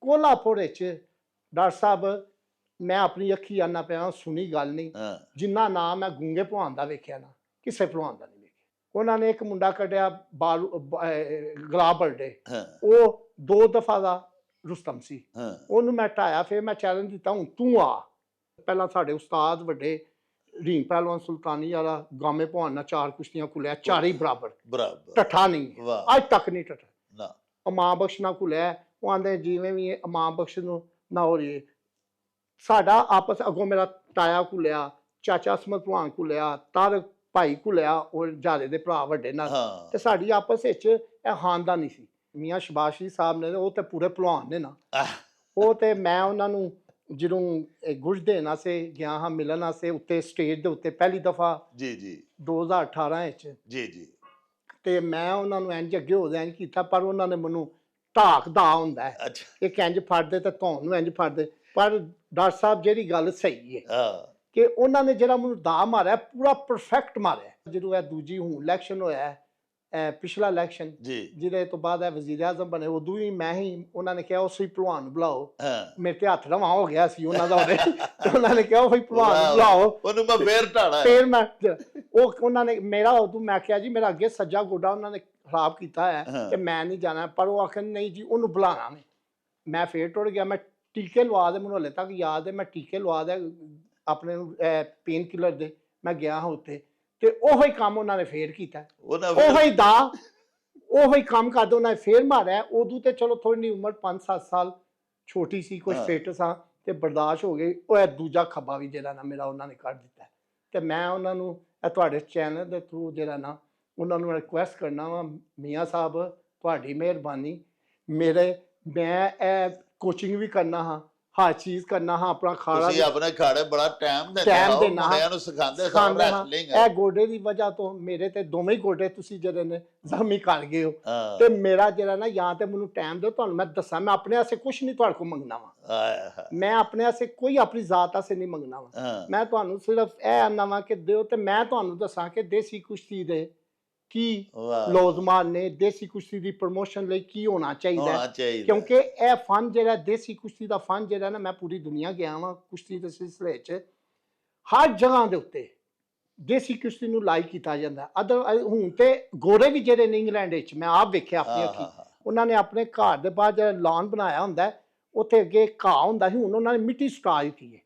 Kolhapur doctor साहब मैं अपनी अखी आना पाया सुनी गल नहीं जिन्ना नाम मैं गूंगे भलवान का वेख्या ना किसी भलवान का नहीं वेख्या। उन्होंने एक मुंडा कढ़िया बालू गुलाब बर्डे वो 2 दफा का रुस्तम सी ਉਹਨੂੰ मैं ढाया फिर मैं चैलेंज दिता हूँ तू आ पहला साढ़े उस्ताद वड्डे रीम पहलवान सुल्तानी वाला गामे भवान ने 4 कुश्तियां घुलिया 4 ही बराबर टट्ठा नहीं अज तक नहीं टट्ठा अमां बख्श ना घुलिया वो आंदे जिवें भी अमां बख्श नूं ना हो रही साडा आपस अगों मेरा ताया घुलिया चाचा असमत भलवान घुलिया तारक भाई घुलिया और जारे दे भरा वड्डे नाल ते साडी आपस विच इह खानदानी सी। मियाँ शबाशी साहब ने वो तो पूरे भलवान ने ना वो तो मैं उन्होंने ਜਦੋਂ ਗੁਰਜ ਦੇਣ ਵਾਸਤੇ ਗਿਆ ਹਾਂ ਮਿਲਣ ਵਾਸਤੇ ਉੱਤੇ ਸਟੇਜ ਦੇ ਉੱਤੇ ਪਹਿਲੀ ਦਫਾ ਜੀ 2018 ਵਿੱਚ ਜੀ ਤੇ ਮੈਂ ਉਹਨਾਂ ਨੂੰ ਇੰਜ ਅੱਗੇ ਹੋ ਇੰਜ ਕੀਤਾ ਪਰ ਉਹਨਾਂ ਨੇ ਮੈਨੂੰ ਢਾਕਦਾ ਹੁੰਦਾ ਇਹ ਇੰਜ ਫੜਦੇ ਤੇ ਤੁਹਾਨੂੰ ਇੰਜ ਫੜਦੇ ਪਰ ਡਾਕਟਰ ਸਾਹਿਬ ਜਿਹੜੀ ਗੱਲ ਸਹੀ ਹੈ ਕਿ ਉਹਨਾਂ ਨੇ ਜਿਹੜਾ ਮੈਨੂੰ ਦਾ ਮਾਰਿਆ ਪੂਰਾ ਪਰਫੈਕਟ ਮਾਰਿਆ। ਜਦੋਂ ਇਹ ਦੂਜੀ ਹੁਣ ਇਲੈਕਸ਼ਨ ਹੋਇਆ पिछला इलैक्शन जिहदे तो बाद वजीर आजम बने उदों ही मैं ही उन्होंने कहा उस भलवान बुलाओ मेरे ते हथ रवा हो गया सी उन्होंने उन्होंने कहा उही भलवान बुलाओ फिर मैं उन्होंने मेरा उदों मैं कहा जी मेरा अगे सज्जा गोडा उन्होंने खराब किया है कि मैं नहीं जाना पर वो आखिर नहीं जी उन्होंने बुलाना नहीं मैं फिर टुट गया मैं टीके लवा दे मैनूं हले तक याद है मैं टीके लवा दे अपने पेन किलर दे मैं गया हाँ उत्थे ਤੇ ਉਹੀ ਕੰਮ ਉਹਨਾਂ ਨੇ ਫੇਰ ਕੀਤਾ ਉਹੀ ਕੰਮ ਕਰਦੇ ਉਹਨਾਂ ਨੇ ਫੇਰ ਮਾਰਿਆ। ਉਦੋਂ ਤੇ ਚਲੋ ਥੋੜੀ ਜਿਹੀ ਉਮਰ 5-7 ਸਾਲ ਛੋਟੀ ਸੀ ਕੁਝ ਫਿੱਟ ਸਾਂ ਤੇ ਬਰਦਾਸ਼ਤ ਹੋ ਗਈ। ਉਹ ਦੂਜਾ ਖੱਬਾ ਵੀ ਜਿਹੜਾ ਨਾ ਮੇਰਾ ਉਹਨਾਂ ਨੇ ਕੱਢ ਦਿੱਤਾ ਤੇ ਮੈਂ ਉਹਨਾਂ ਨੂੰ ਇਹ ਤੁਹਾਡੇ ਚੈਨਲ ਦੇ ਥਰੂ ਜਿਹੜਾ ਨਾ ਉਹਨਾਂ ਨੂੰ ਰਿਕੁਐਸਟ ਕਰਨਾ ਵਾ ਮੀਆਂ ਸਾਹਿਬ ਤੁਹਾਡੀ ਮਿਹਰਬਾਨੀ ਮੇਰੇ ਮੈਂ ਇਹ ਕੋਚਿੰਗ ਵੀ ਕਰਨਾ ਹਾਂ हर चीज करना हाँ अपना खाड़ा अपने खाड़े बड़ा टाइम देना नु सिखांदे सब रेसलिंग है। ए गोडे दी वजह तो मेरे ते दोवें ही गोडे तुसी जेरे ने जख्मी कर गए हो ते मेरा जेरा ना या ते मेनू टाइम दो तुहानू मैं दसा मैं अपने वास्ते कुछ नहीं तुहाडे को मंगना वा मैं अपने वास्ते कोई अपनी जात वास्ते नहीं मंगना वा मैं तुहानू सिर्फ ए आना वा कि दिओ ते मैं तुहानू दसा कि देसी कुश्ती दे की लौजमान ने देसी कुश्ती की प्रमोशन ਲਈ ਕੀ ਹੋਣਾ ਚਾਹੀਦਾ ਕਿਉਂਕਿ ਇਹ ਫਨ ਜਿਹੜਾ ਦੇਸੀ ਕੁਸ਼ਤੀ ਦਾ ਫਨ ਜਿਹੜਾ ਨਾ ਮੈਂ ਪੂਰੀ ਦੁਨੀਆ ਗਿਆ ਵਾਂ ਕੁਸ਼ਤੀ ਦੇ ਸਿਲਸਿਲੇ 'ਚ ਹਰ ਜਗ੍ਹਾ ਦੇ ਉੱਤੇ ਦੇਸੀ ਕੁਸ਼ਤੀ ਨੂੰ ਲਾਈਕ ਕੀਤਾ ਜਾਂਦਾ ਅਦਰ ਹੁਣ ਤੇ ਗੋਰੇ ਵੀ ਜਿਹੜੇ ਨੇ ਇੰਗਲੈਂਡ ਵਿੱਚ ਮੈਂ ਆਪ ਵੇਖਿਆ ਆਪਣੀ ਅੱਖੀਂ ਉਹਨਾਂ ਨੇ ਆਪਣੇ ਘਰ ਦੇ ਬਾਹਰ ਜਿਹੜਾ ਲਾਨ ਬਣਾਇਆ ਹੁੰਦਾ ਉੱਥੇ ਅੱਗੇ ਘਾਹ ਹੁੰਦਾ ਸੀ ਹੁਣ ਉਹਨਾਂ ਨੇ ਮਿੱਟੀ ਸੁਟਾ ਦਿੱਤੀ ਹੈ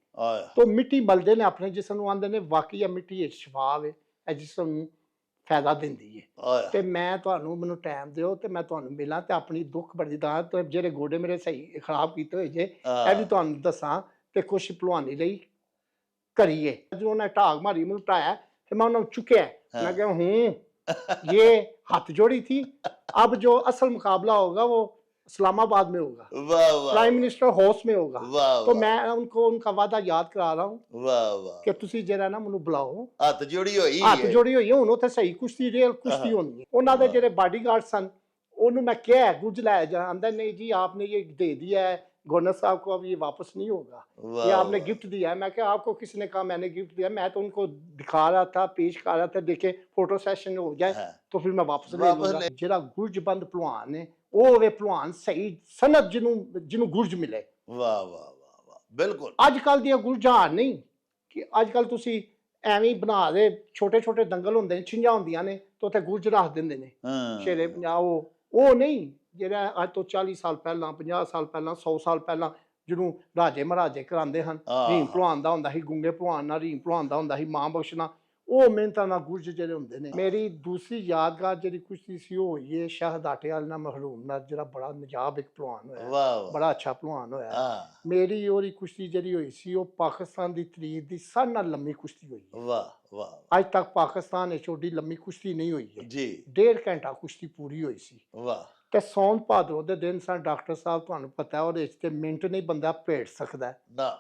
ਤਾਂ ਮਿੱਟੀ ਮਲਦੇ ਨੇ ਆਪਣੇ ਜਿਸਮ ਨੂੰ ਆਂਦੇ ਨੇ ਵਾਕਈ ਇਹ ਮਿੱਟੀ ਵਿੱਚ ਸ਼ਿਫਾ ਵੇ ਇਹ ਜਿਸਮ ਨੂੰ फायदा दिंदी है ते मैं तुहानू मैनू टाइम दिओ ते मैं तुहानू मिलां ते अपनी दुख बरदा ते जेरे गोडे मेरे सही खराब कीते होए जे ए भी तुहानू दसां ते कुछ भलवानी लई करिए। जो उन्हें ढाक मारी मैनू ढाया फिर मैं उन्होंने चुकया मैं कहा ये हाथ जोड़ी थी अब जो असल मुकाबला होगा वो इस्लामाबाद में होगा प्राइम मिनिस्टर हाउस में होगा तो मैं उनको उनका वादा याद करा रहा हूँ कि तुसी जरा ना मैनू बुलाओ हाथ जोड़ी होई हुण उत्थे सही कुश्ती रियल कुश्ती होनी है। उन्हां दे जेहड़े बॉडीगार्ड सन उन्होंने मैं क्या गुज लाया जाता नहीं जी आपने ये दे दिया है गवर्नर साहब को अब ये वापस नहीं होगा ये आपने गिफ्ट दिया है। मैं क्या आपको किसने कहा मैंने गिफ्ट दिया मैं तो उनको दिखा रहा था पेश कर रहा था देखे फोटो सेशन हो जाए तो फिर मैं वापस ले लूंगा। जेड़ा गुरजबंद भलवान ने ਉਹ ਵੇ ਭਲਵਾਨ ਸਹੀ ਸਨਦ ਜਿਹਨੂੰ ਗੁਰਜ ਮਿਲੇ। ਵਾਹ ਵਾਹ ਵਾਹ ਵਾਹ ਬਿਲਕੁਲ ਅੱਜ ਕੱਲ ਦੀਆਂ ਗੁਰਜਾਂ ਨਹੀਂ ਕਿ ਅੱਜ ਕੱਲ ਤੁਸੀਂ ਐਵੇਂ ਬਣਾ ਦੇ ਛੋਟੇ ਛੋਟੇ ਦੰਗਲ ਹੁੰਦੇ ਨੇ ਛਿੰਝਾਂ ਹੁੰਦੀਆਂ ਨੇ ਤੇ ਉੱਥੇ ਗੁਰਜ ਰੱਖ ਦਿੰਦੇ ਨੇ ਸ਼ੇਰੇ ਪੰਜਾਬ ਉਹ ਨਹੀਂ ਜਿਹੜਾ ਅੱਜ ਤੋਂ 40 ਸਾਲ ਪਹਿਲਾਂ 50 ਸਾਲ ਪਹਿਲਾਂ 100 ਸਾਲ ਪਹਿਲਾਂ ਜਿਹਨੂੰ ਰਾਜੇ ਮਹਾਰਾਜੇ ਕਰਾਉਂਦੇ ਹਨ ਰੀਮ ਭਲਵਾਨ ਦਾ ਹੁੰਦਾ ਸੀ ਗੁੰਗੇ ਭਲਵਾਨ ਨਾਲ ਰੀਮ ਭਲਵਾਨ ਦਾ ਹੁੰਦਾ ਸੀ ਮਾਂ ਬਖਸ਼ਣਾ ਉਹ ਮਿਹਨਤਾਂ ਨਾਲ ਗੁਰਜ ਜਿਹੜੇ ਹੁੰਦੇ ਨੇ। ਮੇਰੀ ਦੂਸਰੀ ਯਾਦਗਾਰ ਜਿਹੜੀ ਕੁਸ਼ਤੀ ਸੀ ਉਹ ਹੋਈ ਹੈ ਸ਼ਾਹਦਾਟੇ ਵਾਲੇ ਨਾਲ ਮਹਿਰੂਮ ਨਾਲ ਜਿਹੜਾ ਬੜਾ ਨਜਾਬ ਇੱਕ ਭਲਵਾਨ ਹੋਇਆ ਬੜਾ ਅੱਛਾ ਭਲਵਾਨ ਹੋਇਆ। ਮੇਰੀ ਉਹਦੀ ਕੁਸ਼ਤੀ ਜਿਹੜੀ ਹੋਈ ਸੀ ਉਹ ਪਾਕਿਸਤਾਨ ਦੀ ਤਰੀਕ ਦੀ ਸਾਰਿਆਂ ਨਾਲ ਲੰਮੀ ਕੁਸ਼ਤੀ ਹੋਈ ਹੈ। ਵਾਹ ਵਾਹ ਅੱਜ ਤੱਕ ਪਾਕਿਸਤਾਨ ਵਿੱਚ ਓਡੀ ਲੰਮੀ ਕੁਸ਼ਤੀ ਨਹੀਂ ਹੋਈ ਹੈ ਜੀ 1.5 ਘੰਟਾ ਕੁਸ਼ਤੀ ਪੂਰੀ ਹੋਈ ਸੀ। ਵਾਹ ਤੇ ਸੌਣ ਭਾਦਰੋਂ ਦੇ ਦਿਨ ਸਨ ਡਾਕਟਰ ਸਾਹਿਬ ਤੁਹਾਨੂੰ ਪਤਾ ਉਹਦੇ ਵਿੱਚ ਤੇ ਮਿੰਟ ਨਹੀਂ ਬੰਦਾ ਭੇੜ ਸਕਦਾ ਨਾ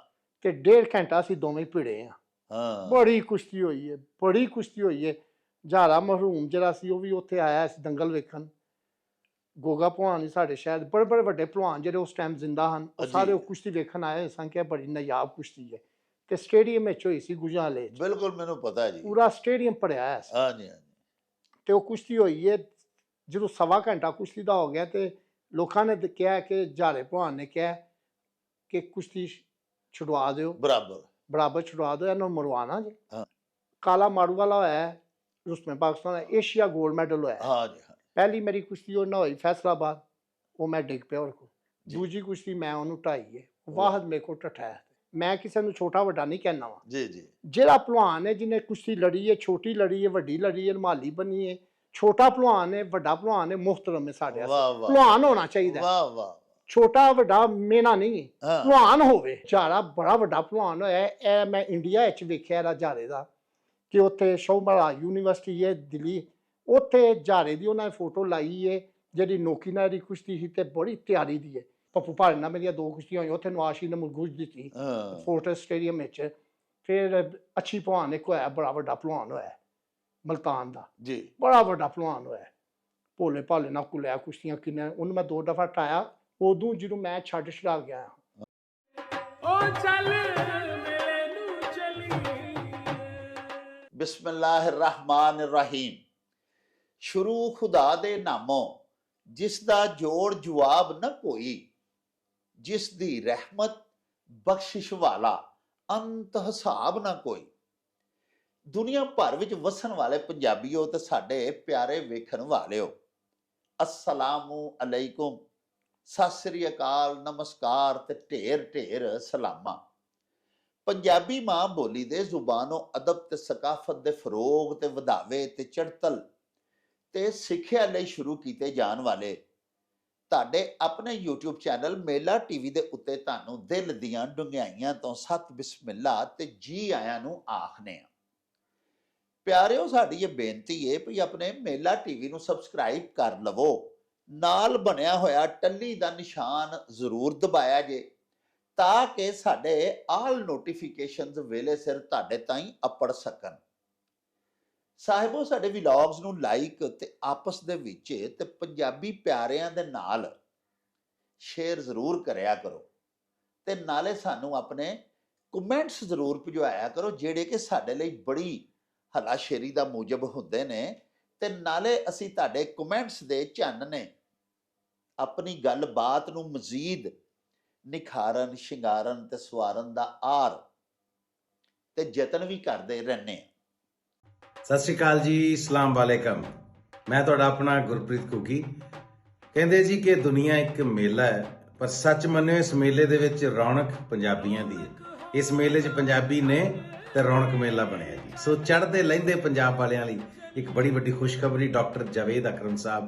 ਤੇ 1.5 ਘੰਟਾ ਅਸੀਂ ਦੋਵੇਂ ਭਿੜੇ ਆ बड़ी कुश्ती हुई है। झारा महरूम जरा सी भी उत्थे आया इस दंगल वेखन गोगा भलवान साढ़े शहर बड़े बड़े वड्डे भलवान जेह्ड़े उस टाइम जिंदा हन सारे कुश्ती वेखन आए संख्या बड़ी नायाब कुश्ती है ते स्टेडियम विच होई सी गुजराले बिल्कुल मैनूं पता है जी पूरा स्टेडियम भरिया है हां जी ते वो कुश्ती हुई है जो 1.25 घंटा कुश्ती दा हो गया ते लोकां ने कहा कि झारे भलवान ने कहा ਕਿ ਕੁਸ਼ਤੀ ਛੁਡਵਾ ਦਿਓ, ਬਰਾਬਰ ਛੁਡਵਾ ਦਿਓ, ਇਹਨੂੰ ਮਰਵਾਣਾ ਜੀ। ਹਾਂ। ਕਾਲਾ ਮਾਰੂ ਵਾਲਾ ਹੋਇਆ, ਰੁਸਤਮ ਪਾਕਿਸਤਾਨ ਦਾ ਏਸ਼ੀਆ ਗੋਲਡ ਮੈਡਲ ਹੋਇਆ। ਹਾਂ ਜੀ। ਪਹਿਲੀ ਮੇਰੀ ਕੁਸ਼ਤੀ ਉਹਨਾਂ ਹੋਈ ਫੈਸਲਾਬਾਦ, ਉਹ ਮੈਂ ਡਿੱਗ ਪਿਆ ਉਹਦੇ ਕੋਲ। ਦੂਜੀ ਕੁਸ਼ਤੀ ਮੈਂ ਉਹਨੂੰ ਢਾਈ ਹੈ, ਵਾਹਦ ਮੇਰੇ ਕੋਲ ਢਠਾਇਆ। ਮੈਂ ਕਿਸੇ ਨੂੰ ਛੋਟਾ ਵੱਡਾ ਨਹੀਂ ਕਹਿਣਾ ਵਾ ਜੀ ਜੀ। ਜਿਹੜਾ ਭਲਵਾਨ ਹੈ ਜਿਹਨੇ ਕੁਸ਼ਤੀ ਲੜੀ ਹੈ, ਛੋਟੀ ਲੜੀ ਹੈ, ਵੱਡੀ ਲੜੀ ਹੈ, ਮਾਲੀ ਬਣੀ ਹੈ, ਛੋਟਾ ਭਲਵਾਨ ਹੈ, ਵੱਡਾ ਭਲਵਾਨ ਹੈ, ਮੁਹਤਰਮ ਹੈ ਸਾਡੇ ਭਲਵਾਨ ਹੋਣਾ ਚਾਹੀਦਾ। ਵਾਹ ਵਾਹ। ਛੋਟਾ ਵੱਡਾ ਮੇਨਾ ਨਹੀਂ, ਭਲਵਾਨ ਹੋਵੇ। ਝਾੜਾ ਬੜਾ ਵੱਡਾ ਭਲਵਾਨ ਹੋਇਆ। ਇਹ ਮੈਂ ਇੰਡੀਆ ਵਿੱਚ ਵੇਖਿਆ ਇਹਦਾ ਝਾੜੇ ਦਾ, ਕਿ ਉੱਥੇ ਸ਼ੌਮਲਾ ਯੂਨੀਵਰਸਿਟੀ ਹੈ ਦਿੱਲੀ, ਉੱਥੇ ਝਾੜੇ ਦੀ ਉਹਨਾਂ ਨੇ ਫੋਟੋ ਲਾਈ ਹੈ ਜਿਹੜੀ ਨੋਕੀ ਨਾਲ ਦੀ ਕੁਸ਼ਤੀ ਸੀ ਤੇ ਬੜੀ ਤਿਆਰੀ ਦੀ ਹੈ। ਪੱਪੂ ਭਾੜੇ ਨਾਲ ਮੇਰੀਆਂ 2 ਕੁਸ਼ਤੀਆਂ ਹੋਈਆਂ, ਉੱਥੇ ਨਵਾਜ਼ ਨੇ ਮੁਰਗੁਜ ਦਿੱਤੀ ਫੋਰਟਸ ਸਟੇਡੀਅਮ ਵਿੱਚ। ਫਿਰ ਅੱਛੀ ਭਲਵਾਨ ਇੱਕ ਹੋਇਆ, ਬੜਾ ਵੱਡਾ ਭਲਵਾਨ ਹੋਇਆ ਮਲਤਾਨ ਦਾ ਜੀ, ਬੜਾ ਵੱਡਾ ਭਲਵਾਨ ਹੋਇਆ। ਭੋਲੇ ਭਾਲੇ ਨਾਲ ਕੁਲਿਆ ਕੁਸ਼ਤੀਆਂ ਕਿੰਨੇ, ਉਹਨੂੰ ਮੈਂ 2 ਦਫਾ ਢਾਇਆ। ਉਦੋਂ ਜਦੋਂ ਮੈਂ ਛੱਡ ਛਡਾ ਗਿਆ। ਬਿਸਮਿल्लाह रहमान रहीम। शुरू खुदा दे नामों जिस दा जोड़ जवाब न कोई, जिस दी रहमत बख्शिश वाला अंत हिसाब ना कोई। दुनिया भर विच वसन वाले पंजाबीओ ते साडे प्यारे वेखण वालिओ, अस्सलामु अलैकुम, सत श्री अकाल, नमस्कार ते ढेर ढेर सलामा। पंजाबी मां बोली दे जुबानो अदब ते सकाफत दे फरोग ते वधावे ते चढ़तल ते सिੱਖਿਆ ਲਈ शुरू ਕੀਤੇ ਜਾਣ ਵਾਲੇ ਤੁਹਾਡੇ ਆਪਣੇ YouTube ਚੈਨਲ ਮੇਲਾ ਟੀਵੀ ਦੇ ਉੱਤੇ ਤੁਹਾਨੂੰ ਦਿਲ ਦੀਆਂ ਡੁੰਗਿਆਈਆਂ ਤੋਂ ਸਤ ਬਿਸਮਿਲ੍ਲਾ ਤੇ ਜੀ ਆਇਆਂ ਨੂੰ ਆਖਨੇ ਆ। ਪਿਆਰਿਓ, ਸਾਡੀ ਇਹ ਬੇਨਤੀ ਹੈ ਵੀ ਆਪਣੇ ਮੇਲਾ ਟੀਵੀ ਨੂੰ ਸਬਸਕ੍ਰਾਈਬ ਕਰ ਲਵੋ, ਨਾਲ ਬਣਿਆ ਹੋਇਆ ਟੱਲੀ ਦਾ ਨਿਸ਼ਾਨ ਜ਼ਰੂਰ ਦਬਾਇਆ ਜੇ ਤਾਂ ਕਿ ਸਾਡੇ ਆਲ ਨੋਟੀਫਿਕੇਸ਼ਨਸ ਵੇਲੇ ਸਿਰ ਤੁਹਾਡੇ ਤਾਈਂ ਅਪੜ ਸਕਣ। ਸਾਹਿਬੋ, ਸਾਡੇ ਵਲੌਗਸ ਨੂੰ ਲਾਈਕ ਤੇ ਆਪਸ ਦੇ ਵਿੱਚ ਤੇ ਪੰਜਾਬੀ ਪਿਆਰਿਆਂ ਦੇ ਨਾਲ ਸ਼ੇਅਰ ਜ਼ਰੂਰ ਕਰਿਆ ਕਰੋ ਤੇ ਨਾਲੇ ਸਾਨੂੰ ਆਪਣੇ ਕਮੈਂਟਸ ਜ਼ਰੂਰ ਭਿਜਵਾਇਆ ਕਰੋ ਜਿਹੜੇ ਕਿ ਸਾਡੇ ਲਈ ਬੜੀ ਹਲਾਸ਼ੇਰੀ ਦਾ ਮੂਜਬ ਹੁੰਦੇ ਨੇ। ਤੇ ਨਾਲੇ ਅਸੀਂ ਤੁਹਾਡੇ ਕਮੈਂਟਸ ਦੇ ਚਾਨਣੇ ਆਪਣੀ ਗੱਲਬਾਤ ਨੂੰ ਮਜ਼ੀਦ ਨਿਖਾਰਨ, ਸ਼ਿੰਗਾਰਨ ਤੇ ਸਵਾਰਨ ਦਾ ਆਰ ਤੇ ਯਤਨ ਵੀ ਕਰਦੇ ਰਹਿੰਦੇ ਹਾਂ। ਸਤਿ ਸ਼੍ਰੀ ਅਕਾਲ ਜੀ, ਅਸਲਾਮ ਵਾਲੇਕਮ। ਮੈਂ ਤੁਹਾਡਾ ਆਪਣਾ ਗੁਰਪ੍ਰੀਤ ਘੁੱਗੀ। ਕਹਿੰਦੇ ਜੀ ਕਿ ਦੁਨੀਆ ਇੱਕ ਮੇਲਾ ਹੈ, ਪਰ ਸੱਚ ਮੰਨਿਓ ਇਸ ਮੇਲੇ ਦੇ ਵਿੱਚ ਰੌਣਕ ਪੰਜਾਬੀਆਂ ਦੀ ਹੈ। ਇਸ ਮੇਲੇ 'ਚ ਪੰਜਾਬੀ ਨੇ ਤੇ ਰੌਣਕ ਮੇਲਾ ਬਣਿਆ ਜੀ। ਸੋ ਚੜ੍ਹਦੇ ਲਹਿੰਦੇ ਪੰਜਾਬ ਵਾਲਿਆਂ ਲਈ ਇੱਕ ਬੜੀ ਵੱਡੀ ਖੁਸ਼ਖਬਰੀ, ਡਾਕਟਰ ਜਾਵੇਦ ਅਕਰਮ ਸਾਹਿਬ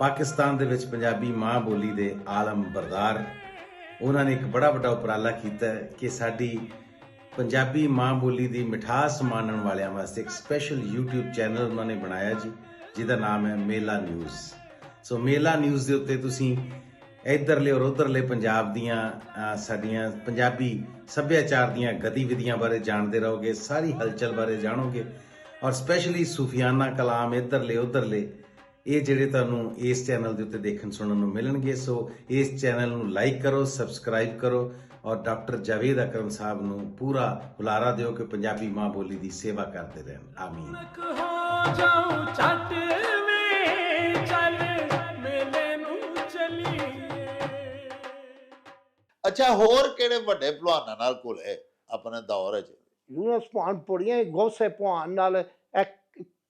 ਪਾਕਿਸਤਾਨ ਦੇ ਵਿੱਚ ਪੰਜਾਬੀ ਮਾਂ ਬੋਲੀ ਦੇ ਆਲਮ ਬਰਦਾਰ, ਉਹਨਾਂ ਨੇ ਇੱਕ ਬੜਾ ਵੱਡਾ ਉਪਰਾਲਾ ਕੀਤਾ ਕਿ ਸਾਡੀ ਪੰਜਾਬੀ ਮਾਂ ਬੋਲੀ ਦੀ ਮਿਠਾਸ ਮਾਣਨ ਵਾਲਿਆਂ ਵਾਸਤੇ ਇੱਕ ਸਪੈਸ਼ਲ YouTube ਚੈਨਲ ਉਹਨਾਂ ਨੇ ਬਣਾਇਆ ਜੀ, ਜਿਹਦਾ ਨਾਮ ਹੈ ਮੇਲਾ ਨਿਊਜ਼। ਸੋ ਮੇਲਾ ਨਿਊਜ਼ ਦੇ ਉੱਤੇ ਤੁਸੀਂ ਇੱਧਰਲੇ ਔਰ ਉੱਧਰਲੇ ਪੰਜਾਬ ਦੀਆਂ ਸਾਡੀਆਂ ਪੰਜਾਬੀ ਸੱਭਿਆਚਾਰ ਦੀਆਂ ਗਤੀਵਿਧੀਆਂ ਬਾਰੇ ਜਾਣਦੇ ਰਹੋਗੇ, ਸਾਰੀ ਹਲਚਲ ਬਾਰੇ ਜਾਣੋਗੇ, ਔਰ ਸਪੈਸ਼ਲੀ ਸੂਫੀਆਨਾ ਕਲਾਮ ਇੱਧਰਲੇ ਉੱਧਰਲੇ ਇਹ ਜਿਹੜੇ ਤੁਹਾਨੂੰ ਇਸ ਚੈਨਲ ਦੇ ਉੱਤੇ ਦੇਖਣ ਸੁਣਨ ਨੂੰ ਮਿਲਣਗੇ। ਸੋ ਇਸ ਚੈਨਲ ਨੂੰ ਲਾਈਕ ਕਰੋ, ਸਬਸਕ੍ਰਾਈਬ ਕਰੋ ਔਰ ਡਾਕਟਰ ਜਾਵੇਦ ਅਕਰਮ ਸਾਹਿਬ ਨੂੰ ਪੂਰਾ ਹੁਲਾਰਾ ਦਿਓ ਕਿ ਪੰਜਾਬੀ ਮਾਂ ਬੋਲੀ ਦੀ ਸੇਵਾ ਕਰਦੇ ਰਹਿਣ। ਆਮੀਨ। ਅੱਛਾ, ਹੋਰ ਕਿਹੜੇ ਵੱਡੇ ਭਲਵਾਨਾਂ ਨਾਲ ਘੁਲੇ ਆਪਣੇ ਦੌਰ 'ਚ? ਯੂਨਸ ਭਲਵਾਨ ਬੜੀਆਂ, ਗੌਸੇ ਭਲਵਾਨ ਨਾਲ,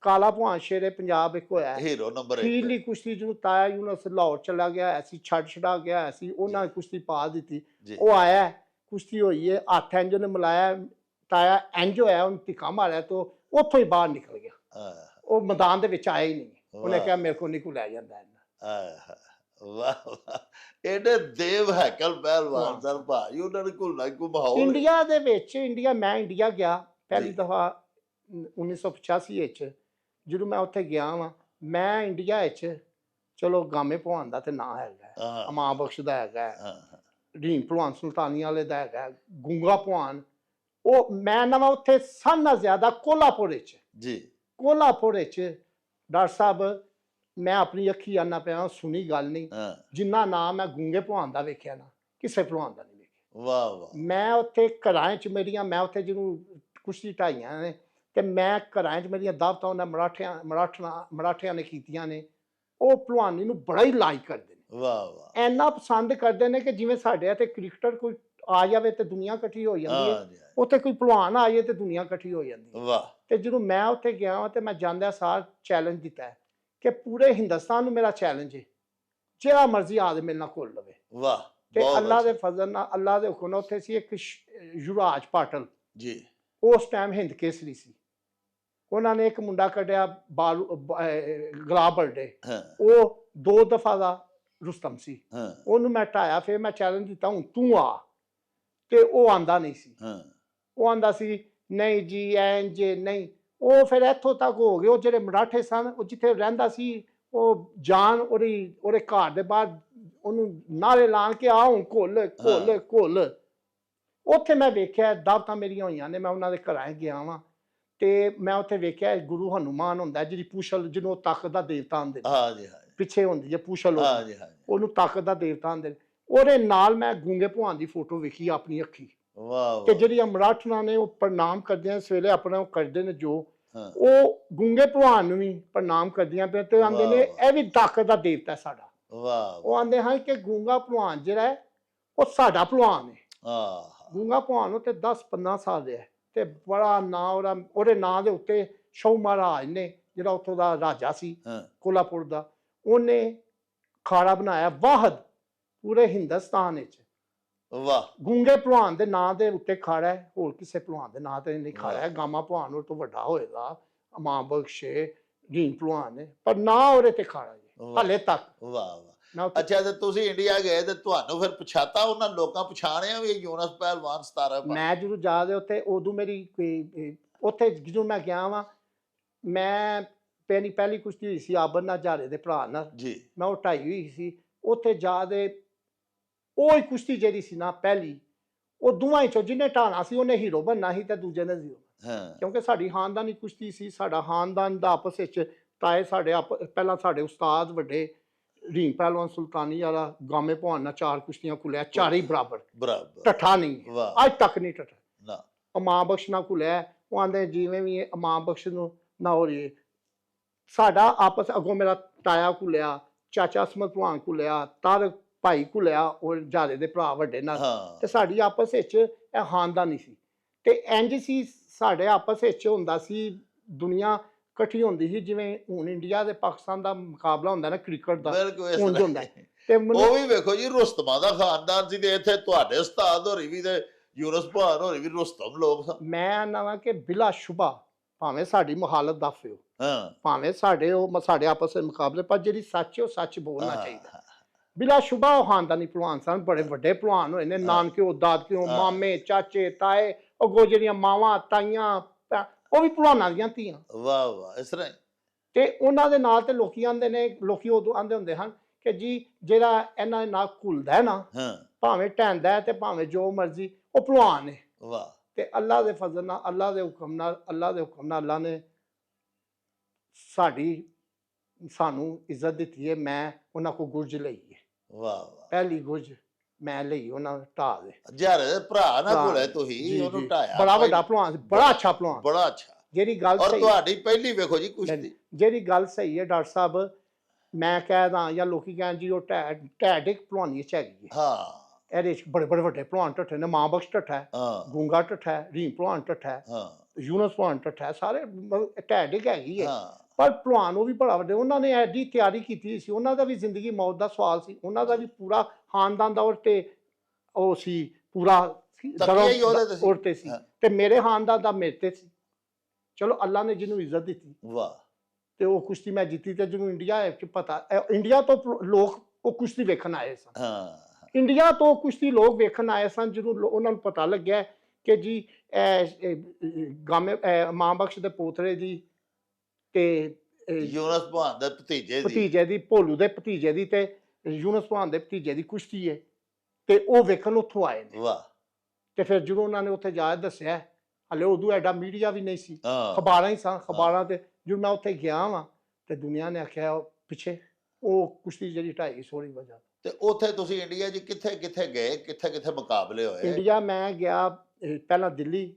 ਕਾਲਾ ਭਲਵਾਨ ਸ਼ੇਰੇ ਪੰਜਾਬ ਇੱਕ ਹੋਇਆ ਹੀਰੋ ਨੰਬਰ 1। ਅਖੀਰਲੀ ਕੁਸ਼ਤੀ ਜਿਹਨੂੰ ਤਾਇਆ ਯੂਨਸ ਲਾਹੌਰ ਚਲਾ ਗਿਆ ਐਸੀ, ਛੱਡ ਛਡਾ ਗਿਆ ਐਸੀ, ਉਹਨਾਂ ਨੇ ਕੁਸ਼ਤੀ ਪਾ ਦਿੱਤੀ। ਉਹ ਆਇਆ, ਕੁਸ਼ਤੀ ਹੋਈ ਹੈ, ਹੱਥ ਇੰਜ ਨੇ ਮਿਲਾਇਆ, ਤਾਇਆ ਇੰਜ ਹੋਇਆ, ਉਹਨੂੰ ਧਿੱਕਾ ਮਾਰਿਆ ਤੋਂ ਉੱਥੋਂ ਹੀ ਬਾਹਰ ਨਿਕਲ ਗਿਆ। ਉਹ ਮੈਦਾਨ ਦੇ ਵਿੱਚ ਆਇਆ ਹੀ ਨਹੀਂ। ਉਹਨੇ ਕਿਹਾ ਮੇਰੇ ਕੋਲ ਨਹੀਂ ਕੋਈ ਲੈ ਜਾਂਦਾ। ਵਾਹ ਵਾਹ, ਇਹਦੇ ਦੇਵ ਹੈਕਲ ਪਹਿਲਵਾਨ ਸਨ ਭਾਈ, ਉਹਨਾਂ ਨੇ ਕੋਈ ਨਾ ਕੋਈ ਮਾਹੌਲ ਇੰਡੀਆ ਦੇ ਵਿੱਚ। ਮੈਂ ਇੰਡੀਆ ਗਿਆ ਪਹਿਲੀ ਦਫਾ 1985 ਵਿੱਚ, ਜਦੋਂ ਮੈਂ ਉੱਥੇ ਗਿਆ ਵਾਂ। ਮੈਂ ਇੰਡੀਆ ਵਿੱਚ, ਚਲੋ ਗਾਮੇ ਭਲਵਾਨ ਦਾ ਤੇ ਨਾਂ ਹੈਗਾ, ਅਮਾਂ ਬਖਸ਼ ਦਾ ਹੈਗਾ, ਰੀਮ ਭਲਵਾਨ ਸੁਲਤਾਨੀ ਵਾਲੇ ਦਾ ਹੈਗਾ, ਗੁੰਗਾ ਭਲਵਾਨ। ਉਹ ਮੈਂ ਨਾ ਉੱਥੇ ਸਭ ਨਾਲੋਂ ਜ਼ਿਆਦਾ ਕੋਲਾਪੁਰ ਵਿੱਚ ਡਾਕਟਰ ਸਾਹਿਬ, ਮੈਂ ਆਪਣੀ ਅੱਖੀ ਆਨਾ ਪਿਆ, ਸੁਣੀ ਗੱਲ ਨਹੀਂ, ਜਿੰਨਾ ਨਾਮ ਮੈਂ ਗੁੰਗੇ ਭਲਵਾਨ ਦਾ ਵੇਖਿਆ ਨਾ, ਕਿਸੇ ਭਲਵਾਨ ਦਾ ਨਹੀਂ ਵੇਖਿਆ। ਵਾਹ ਵਾਹ। ਮੈਂ ਉੱਥੇ ਘਰਾਂ 'ਚ ਮੇਰੀਆਂ, ਮੈਂ ਉੱਥੇ ਜਿਹਨੂੰ ਕੁਸ਼ਤੀ ਢਾਈਆਂ ਨੇ ਤੇ ਮੈਂ ਘਰਾਂ 'ਚ ਮੇਰੀਆਂ ਦਾਵਤਾਂ ਉਹਨਾਂ ਮਰਾਠਿਆਂ ਨੇ ਕੀਤੀਆਂ ਨੇ। ਉਹ ਭਲਵਾਨੀ ਨੂੰ ਬੜਾ ਹੀ ਲਾਈਕ ਕਰਦੇ ਨੇ। ਵਾਹ ਵਾਹ ਇੰਨਾ ਪਸੰਦ ਕਰਦੇ ਨੇ ਕਿ ਜਿਵੇਂ ਸਾਡੇ ਇੱਥੇ ਕ੍ਰਿਕਟਰ ਕੋਈ ਆ ਜਾਵੇ ਤੇ ਦੁਨੀਆ ਇਕੱਠੀ ਹੋ ਜਾਂਦੀ ਹੈ, ਹਾਂ ਜੀ ਉੱਥੇ ਕੋਈ ਭਲਵਾਨ ਆ ਜਾਏ ਤੇ ਦੁਨੀਆ ਇਕੱਠੀ ਹੋ ਜਾਂਦੀ ਹੈ। ਵਾਹ ਤੇ ਜਦੋਂ ਮੈਂ ਉੱਥੇ ਗਿਆ ਵਾਂ ਤੇ ਮੈਂ ਜਾਂਦਿਆਂ ਸਾਰ ਚੈਲੰਜ ਦਿੱਤਾ ਹੈ ਕਿ ਪੂਰੇ ਹਿੰਦੁਸਤਾਨ ਨੂੰ ਮੇਰਾ ਚੈਲੰਜ ਹੈ, ਜਿਹੜਾ ਮਰਜ਼ੀ ਆਦਮੀ ਮੇਰੇ ਨਾਲ ਘੁਲ ਲਵੇ। ਵਾਹ ਤੇ ਬਹੁਤ ਅੱਲਾ ਦੇ ਅੱਛਾ। ਫਜ਼ਲ ਨਾਲ, ਅੱਲਾ ਦੇ ਹੁਕਮ ਨਾਲ ਉੱਥੇ ਸੀ ਇੱਕ ਯੁਵਰਾਜ ਪਾਟਲ, ਜੀ ਉਸ ਟਾਈਮ ਹਿੰਦ ਕੇਸਰੀ ਸੀ। ਉਹਨਾਂ ਨੇ ਇੱਕ ਮੁੰਡਾ ਕੱਢਿਆ ਗੁਲਾਬ ਬਰਡੇ, ਹਾਂ ਉਹ 2 ਦਫਾ ਦਾ ਰੁਸਤਮ ਸੀ। ਹਾਂ ਉਹਨੂੰ ਮੈਂ ਢਾਇਆ, ਫਿਰ ਮੈਂ ਚੈਲੰਜ ਦਿੱਤਾ ਹੁਣ ਤੂੰ ਆ, ਤੇ ਉਹ ਆਂਦਾ ਨਹੀਂ ਸੀ। ਹਾਂ ਉਹ ਆਂਦਾ ਸੀ ਨਹੀਂ ਜੀ ਇੰਜ ਨਹੀਂ। ਉਹ ਫਿਰ ਇੱਥੋਂ ਤੱਕ ਹੋ ਗਏ, ਉਹ ਜਿਹੜੇ ਮਰਾਠੇ ਸਨ, ਉਹ ਜਿੱਥੇ ਰਹਿੰਦਾ ਸੀ, ਉਹ ਜਾਨ ਉਹਦੇ ਘਰ ਦੇ ਬਾਹਰ ਉਹਨੂੰ ਨਾਰੇ ਲਾਣ ਕੇ ਆ ਹੁਣ ਘੁੱਲ ਘੁੱਲ ਘੁੱਲ। ਉੱਥੇ ਮੈਂ ਵੇਖਿਆ ਦਾਵਤਾਂ ਮੇਰੀਆਂ ਹੋਈਆਂ ਨੇ, ਮੈਂ ਉਹਨਾਂ ਦੇ ਘਰਾਂ ਗਿਆ ਵਾਂ ਤੇ ਮੈਂ ਉੱਥੇ ਵੇਖਿਆ ਗੁਰੂ ਹਨੂਮਾਨ ਹੁੰਦਾ, ਜਿਹਦੀ ਪੂਛਲ, ਜਿਹਨੂੰ ਤਾਕਤ ਦਾ ਦੇਵਤਾ ਆਂਦੇ ਨੇ, ਹਾਂ ਜੀ ਹਾਂ ਜੀ ਪਿੱਛੇ ਹੁੰਦੀ ਹੈ ਪੂਛਲ, ਹਾਂ ਜੀ ਹਾਂ ਜੀ ਉਹਨੂੰ ਤਾਕਤ ਦਾ ਦੇਵਤਾ ਆਂਦੇ ਨੇ। ਉਹਦੇ ਨਾਲ ਮੈਂ ਗੂੰਗੇ ਭਗਵਾਨ ਦੀ ਫੋਟੋ ਵੇਖੀ ਆਪਣੀ ਅੱਖੀ, ਵਾਹ ਤੇ ਵਾਹ ਜਿਹੜੀਆਂ ਮਰਾਠਣਾ ਨੇ ਉਹ ਪ੍ਰਣਾਮ ਕਰਦੇ ਆ ਸਵੇਰੇ, ਆਪਣਾ ਉਹ ਕਰਦੇ ਨੇ ਜੋ, ਹਾਂ ਉਹ ਗੂੰਗੇ ਭਗਵਾਨ ਨੂੰ ਵੀ ਪ੍ਰਣਾਮ ਕਰਦੀਆਂ ਪਏ ਤੇ ਆਂਦੇ ਨੇ ਇਹ ਵੀ ਤਾਕਤ ਦਾ ਦੇਵਤਾ ਸਾਡਾ। ਵਾਹ ਉਹ ਆਂਦੇ ਹਨ ਕਿ ਗੂੰਗਾ ਭਗਵਾਨ ਜਿਹੜਾ ਹੈ ਉਹ ਸਾਡਾ ਭਗਵਾਨ ਹੈ। ਆਹ ਗੂੰਗਾ ਭਗਵਾਨ ਉਹ ਤੇ 10-15 ਸਾਲ ਦੇ ਹੈ ਤੇ ਬੜਾ ਨਾਂ ਉਹਦੇ ਨਾਂ ਦੇ ਉੱਤੇ ਸ਼ਾਹੂ ਮਹਾਰਾਜ ਨੇ, ਜਿਹੜਾ ਉੱਥੋਂ ਦਾ ਰਾਜਾ ਸੀ ਹਾਂ ਕੋਲਾਪੁਰ ਦਾ, ਉਹਨੇ ਖਾੜਾ ਬਣਾਇਆ ਵਾਹਦ ਪੂਰੇ ਹਿੰਦੁਸਤਾਨ ਵਿੱਚ। ਵਾਹ ਗੂੰਗੇ ਭਲਵਾਨ ਦੇ ਨਾਂ ਦੇ ਉੱਤੇ ਖਾੜਾ ਹੈ, ਹੋਰ ਕਿਸੇ ਭਲਵਾਨ ਦੇ ਨਾਂ ਤੇ ਨਹੀਂ ਖਾੜਾ ਹੈ। ਗਾਮਾ ਭਲਵਾਨ ਉਹ ਤੋਂ ਵੱਡਾ ਹੋਏਗਾ, ਮਾਂ ਬਖਸ਼ੇ ਢੀਂਗ ਭਲਵਾਨ ਨੇ, ਪਰ ਨਾਂ ਉਹਦੇ ਤੇ ਖਾੜਾ ਜੀ ਹਾਲੇ ਤੱਕ। ਵਾਹ ਵਾਹ ਮੈਂ ਉੱਥੇ ਅੱਛਾ, ਤੇ ਤੁਸੀਂ ਇੰਡੀਆ ਗਏ ਤੇ ਤੁਹਾਨੂੰ ਫਿਰ ਪਛਾਤਾ ਉਹਨਾਂ ਲੋਕਾਂ ਪਛਾਣਿਆ ਵੀ ਇਹ ਯੂਨਸ ਪਹਿਲਵਾਨ 17 ਮੈਂ ਜਦੋਂ ਜਾ ਦੇ ਉੱਥੇ, ਉਦੋਂ ਮੇਰੀ ਉੱਥੇ ਜਦੋਂ ਮੈਂ ਗਿਆ ਵਾਂ, ਮੈਂ ਪਹਿਲੀ ਕੁਸ਼ਤੀ ਹੋਈ ਸੀ ਆਬਰ ਨਾਲ ਝਾਰੇ ਦੇ ਭਰਾ ਨਾਲ, ਜੀ ਮੈਂ ਉਹ ਢਾਈ ਹੋਈ ਸੀ। ਉੱਥੇ ਜਾ ਦੇ ਉਹ ਹੀ ਕੁਸ਼ਤੀ ਜਿਹੜੀ ਸੀ ਨਾ ਪਹਿਲੀ, ਉਹ ਦੋਵਾਂ ਚੋਂ ਜਿਹਨੇ ਢਾਣਾ ਸੀ ਉਹਨੇ ਹੀਰੋ ਬਣਨਾ ਸੀ ਤੇ ਦੂਜੇ ਨੇ ਜ਼ੀਰੋ, ਹਾਂ ਕਿਉਂਕਿ ਸਾਡੀ ਖਾਨਦਾਨੀ ਕੁਸ਼ਤੀ ਸੀ। ਸਾਡਾ ਖਾਨਦਾਨ ਦਾ ਆਪਸ ਵਿੱਚ ਤਾਏ ਸਾਡੇ ਪਹਿਲਾਂ ਸਾਡੇ ਉਸਤਾਦ ਵੱਡੇ ਰੀਂਗ ਪਹਿਲਵਾਨ ਸੁਲਤਾਨੀ ਵਾਲਾ ਗਾਮੇ ਭਵਾਨ ਨਾਲ 4 ਕੁਸ਼ਤੀਆਂ ਘੁਲਿਆ, ਚਾਰੇ ਬਰਾਬਰ, ਬਰਾਬਰ ਟੱਠਾ ਨਹੀਂ ਹੈ, ਵਾਹ ਅੱਜ ਤੱਕ ਨਹੀਂ ਟੱਠਾ। ਨਾ ਅਮਾਂ ਬਖਸ਼ ਨਾਲ ਘੁਲਿਆ, ਉਹ ਆਂਦੇ ਜਿਵੇਂ ਵੀ ਅਮਾਂ ਬਖਸ਼ ਨੂੰ ਨਾ ਹੋ ਰਹੀ, ਸਾਡਾ ਆਪਸ ਅੱਗੋਂ ਮੇਰਾ ਤਾਇਆ ਘੁਲਿਆ, ਚਾਚਾ ਅਸਮਤ ਭਲਵਾਨ ਘੁਲਿਆ, ਤਾਰਕ ਭਾਈ ਘੁਲਿਆ ਉਹ ਝਾਰੇ ਦੇ ਭਰਾ ਵੱਡੇ ਨਾਲ, ਹਾਂ ਤੇ ਸਾਡੀ ਆਪਸ ਵਿੱਚ ਇਹ ਖਾਨਦਾਨੀ ਸੀ। ਤੇ ਇੰਜ ਸੀ ਸਾਡੇ ਆਪਸ ਵਿੱਚ ਹੁੰਦਾ ਸੀ, ਦੁਨੀਆ ਇਕੱਠੀ ਹੁੰਦੀ ਸੀ, ਜਿਵੇਂ ਹੁਣ ਇੰਡੀਆ ਤੇ ਪਾਕਿਸਤਾਨ ਦਾ ਮੁਕਾਬਲਾ ਹੁੰਦਾ ਨਾ ਕ੍ਰਿਕਟ ਦਾ, ਬਿਲਕੁਲ ਇਸ ਉਂਝ ਤਰ੍ਹਾਂ ਹੁੰਦਾ ਹੀ। ਤੇ ਉਹ ਵੀ ਵੇਖੋ ਜੀ, ਰੁਸਤਮਾਂ ਦਾ ਖਾਨਦਾਨ ਸੀ ਤੇ ਇੱਥੇ ਤੁਹਾਡੇ ਉਸਤਾਦ ਹੋਰੀ ਵੀ ਤੇ ਯੂਨਸ ਭਾਨ ਹੋਰੀ ਵੀ ਰੁਸਤਮ ਲੋਕ ਸਨ। ਮੈਂ ਨਵਾਂ ਕਿ ਬਿਲਾ ਸ਼ੁਬਾ ਭਾਵੇਂ ਸਾਡੀ ਮੁਹਾਲਤ ਦਫ ਹੋ, ਹਾਂ ਭਾਵੇਂ ਸਾਡੇ ਆਪਸ ਦੇ ਮੁਕਾਬਲੇ, ਪਰ ਜਿਹੜੀ ਸੱਚ ਹੈ ਉਹ ਸੱਚ ਬੋਲਣਾ ਚਾਹੀਦਾ। ਹਾਂ ਬਿਲਾ ਸ਼ੁਬਾ ਉਹ ਖਾਨਦਾਨੀ ਭਲਵਾਨ ਸਨ, ਬੜੇ ਵੱਡੇ ਭਲਵਾਨ ਹੋਏ ਨੇ, ਨਾਨਕਿਓ ਦਾਦਕਿਓ ਮਾਮੇ ਚਾਚੇ ਤਾਏ, ਅੱਗੋਂ ਜਿਹੜੀਆਂ ਮਾਵਾਂ ਤਾਈਆਂ ਉਹ ਵੀ ਭਲਵਾਨਾਂ ਦੀਆਂ ਧੀਆਂ। ਵਾਹ ਵਾਹ ਇਸ ਤਰ੍ਹਾਂ ਹੀ। ਤੇ ਉਹਨਾਂ ਦੇ ਨਾਲ ਤੇ ਲੋਕੀ ਆਂਦੇ ਨੇ, ਲੋਕੀ ਉਦੋਂ ਆਂਦੇ ਹੁੰਦੇ ਹਨ ਕਿ ਜੀ ਜਿਹੜਾ ਇਹਨਾਂ ਦੇ ਨਾਲ ਘੁਲਦਾ ਹੈ ਨਾ, ਹਾਂ ਭਾਵੇਂ ਢਹਿੰਦਾ ਹੈ ਤੇ ਭਾਵੇਂ ਜੋ ਮਰਜ਼ੀ, ਉਹ ਭਲਵਾਨ ਹੈ। ਵਾਹ ਤੇ ਅੱਲਾ ਦੇ ਫਜ਼ਲ ਨਾਲ, ਅੱਲਾ ਦੇ ਹੁਕਮ ਨਾਲ ਅੱਲਾ ਨੇ ਸਾਨੂੰ ਇੱਜ਼ਤ ਦਿੱਤੀ ਹੈ। ਮੈਂ ਉਹਨਾਂ ਕੋਲ ਗੁਰਜ ਲਈ ਹੈ, ਵਾਹ ਵਾਹ ਪਹਿਲੀ ਗੁਰਜ ਮੈਂ ਲਈ ਉਹਨਾਂ ਢਾਹ ਦੇ। ਯਾਰ ਭਰਾ ਨਾ ਕੋਲੇ ਜੀ, ਤੁਸੀਂ ਉਹਨੂੰ ਜੀ। ਢਾਇਆ, ਬੜਾ ਵੱਡਾ ਭਲਵਾਨ ਸੀ, ਬੜਾ ਅੱਛਾ ਭਲਵਾਨ। ਬੜਾ ਅੱਛਾ। ਜਿਹੜੀ ਗੱਲ ਔਰ ਸਹੀ, ਤੁਹਾਡੀ ਪਹਿਲੀ ਵੇਖੋ ਜੀ ਕੁਸ਼ਤੀ, ਜਿਹੜੀ ਗੱਲ ਸਹੀ ਹੈ ਡਾਕਟਰ ਸਾਹਿਬ, ਮੈਂ ਕਹਿਦਾ ਜਾਂ ਲੋਕੀ ਕਹਿਣ ਜੀ ਉਹ ਢੈਡਿਕ ਭਲਵਾਨੀ ਚ ਹੈਗੀ ਹੈ। ਹਾਂ ਇਹਦੇ ਚ ਬੜੇ ਬੜੇ ਵੱਡੇ ਭਲਵਾਨ ਢੱਠੇ ਨੇ, ਮਾਂ ਬਖਸ਼ ਢੱਠਾ ਹੈ, ਹਾਂ ਗੂੰਗਾ ਢੱਠਾ ਹੈ, ਰੀਂ ਭਲਵਾਨ ਢੱਠਾ ਹੈ, ਹਾਂ ਯੂਨਸ ਭਲਵਾਨ ਢੱਠਾ ਹੈ, ਸਾਰੇ ਢੈਡਿਕ ਹੈਗੀ ਹੈ। ਹਾਂ ਪਰ ਭਲਵਾਨ ਉਹ ਵੀ ਬੜਾ ਵੱਡੇ, ਉਹਨਾਂ ਨੇ ਐਡੀ ਤਿਆਰੀ ਕੀਤੀ ਸੀ, ਉਹਨਾਂ ਦਾ ਵੀ ਜ਼ਿੰਦਗੀ ਮੌਤ ਦਾ ਸਵਾਲ ਸੀ, ਉਹਨਾਂ ਦਾ ਵੀ ਪੂਰਾ ਖਾਨਦਾਨ ਦਾ ਤੇ ਉਹ ਸੀ, ਪੂਰਾ ਤਕੀਆ ਹੀ ਉਹਦੇ ਤੇ ਸੀ। ਔਰ ਸੀ, ਹਾਂ। ਤੇ ਮੇਰੇ ਖਾਨਦਾਨ ਦਾ ਮੇਰੇ ਤੇ ਸੀ। ਚਲੋ ਅੱਲਾ ਨੇ ਜਿਹਨੂੰ ਇੱਜ਼ਤ ਦਿੱਤੀ, ਵਾਹ ਤੇ ਉਹ ਕੁਸ਼ਤੀ ਮੈਂ ਜਿੱਤੀ, ਤੇ ਜਿਹਨੂੰ ਇੰਡੀਆ ਚ ਪਤਾ, ਇੰਡੀਆ ਤੋਂ ਲੋਕ ਉਹ ਕੁਸ਼ਤੀ ਵੇਖਣ ਆਏ ਸਨ। ਹਾਂ ਇੰਡੀਆ ਤੋਂ ਕੁਸ਼ਤੀ ਲੋਕ ਵੇਖਣ ਆਏ ਸਨ, ਜਦੋਂ ਉਹਨਾਂ ਨੂੰ ਪਤਾ ਲੱਗਿਆ ਕਿ ਜੀ ਗਾਮੇ ਮਾਂ ਬਖਸ਼ ਦੇ ਪੋਤਰੇ ਦੀ ਤੇ ਯੂਨਸ ਭਾਨ ਦੇ ਭਤੀਜੇ ਦੀ, ਭੋਲੂ ਦੇ ਭਤੀਜੇ ਦੀ ਤੇ ਯੂਨਸ ਭਲਵਾਨ ਦੇ ਭਤੀਜੇ ਦੀ ਕੁਸ਼ਤੀ ਹੈ, ਤੇ ਉਹ ਵੇਖਣ ਉੱਥੋਂ ਆਏ ਨੇ। ਵਾਹ ਤੇ ਫਿਰ ਜਦੋਂ ਉਹਨਾਂ ਨੇ ਉੱਥੇ ਜਾ ਦੱਸਿਆ, ਹਲੇ ਉਦੋਂ ਐਡਾ ਮੀਡੀਆ ਵੀ ਨਹੀਂ ਸੀ, ਹਾਂ ਅਖਬਾਰਾਂ ਹੀ ਸਨ। ਅਖਬਾਰਾਂ ਤੇ ਜਦੋਂ ਮੈਂ ਉੱਥੇ ਗਿਆ ਵਾਂ ਤੇ ਦੁਨੀਆ ਨੇ ਆਖਿਆ ਪਿੱਛੇ ਉਹ ਕੁਸ਼ਤੀ ਜਿਹੜੀ 250 ਦੀ ਵਜ੍ਹਾ। ਤੇ ਉੱਥੇ ਤੁਸੀਂ ਇੰਡੀਆ 'ਚ ਕਿੱਥੇ ਕਿੱਥੇ ਗਏ, ਕਿੱਥੇ ਕਿੱਥੇ ਮੁਕਾਬਲੇ ਹੋਏ? ਇੰਡੀਆ ਮੈਂ ਗਿਆ ਪਹਿਲਾਂ ਦਿੱਲੀ,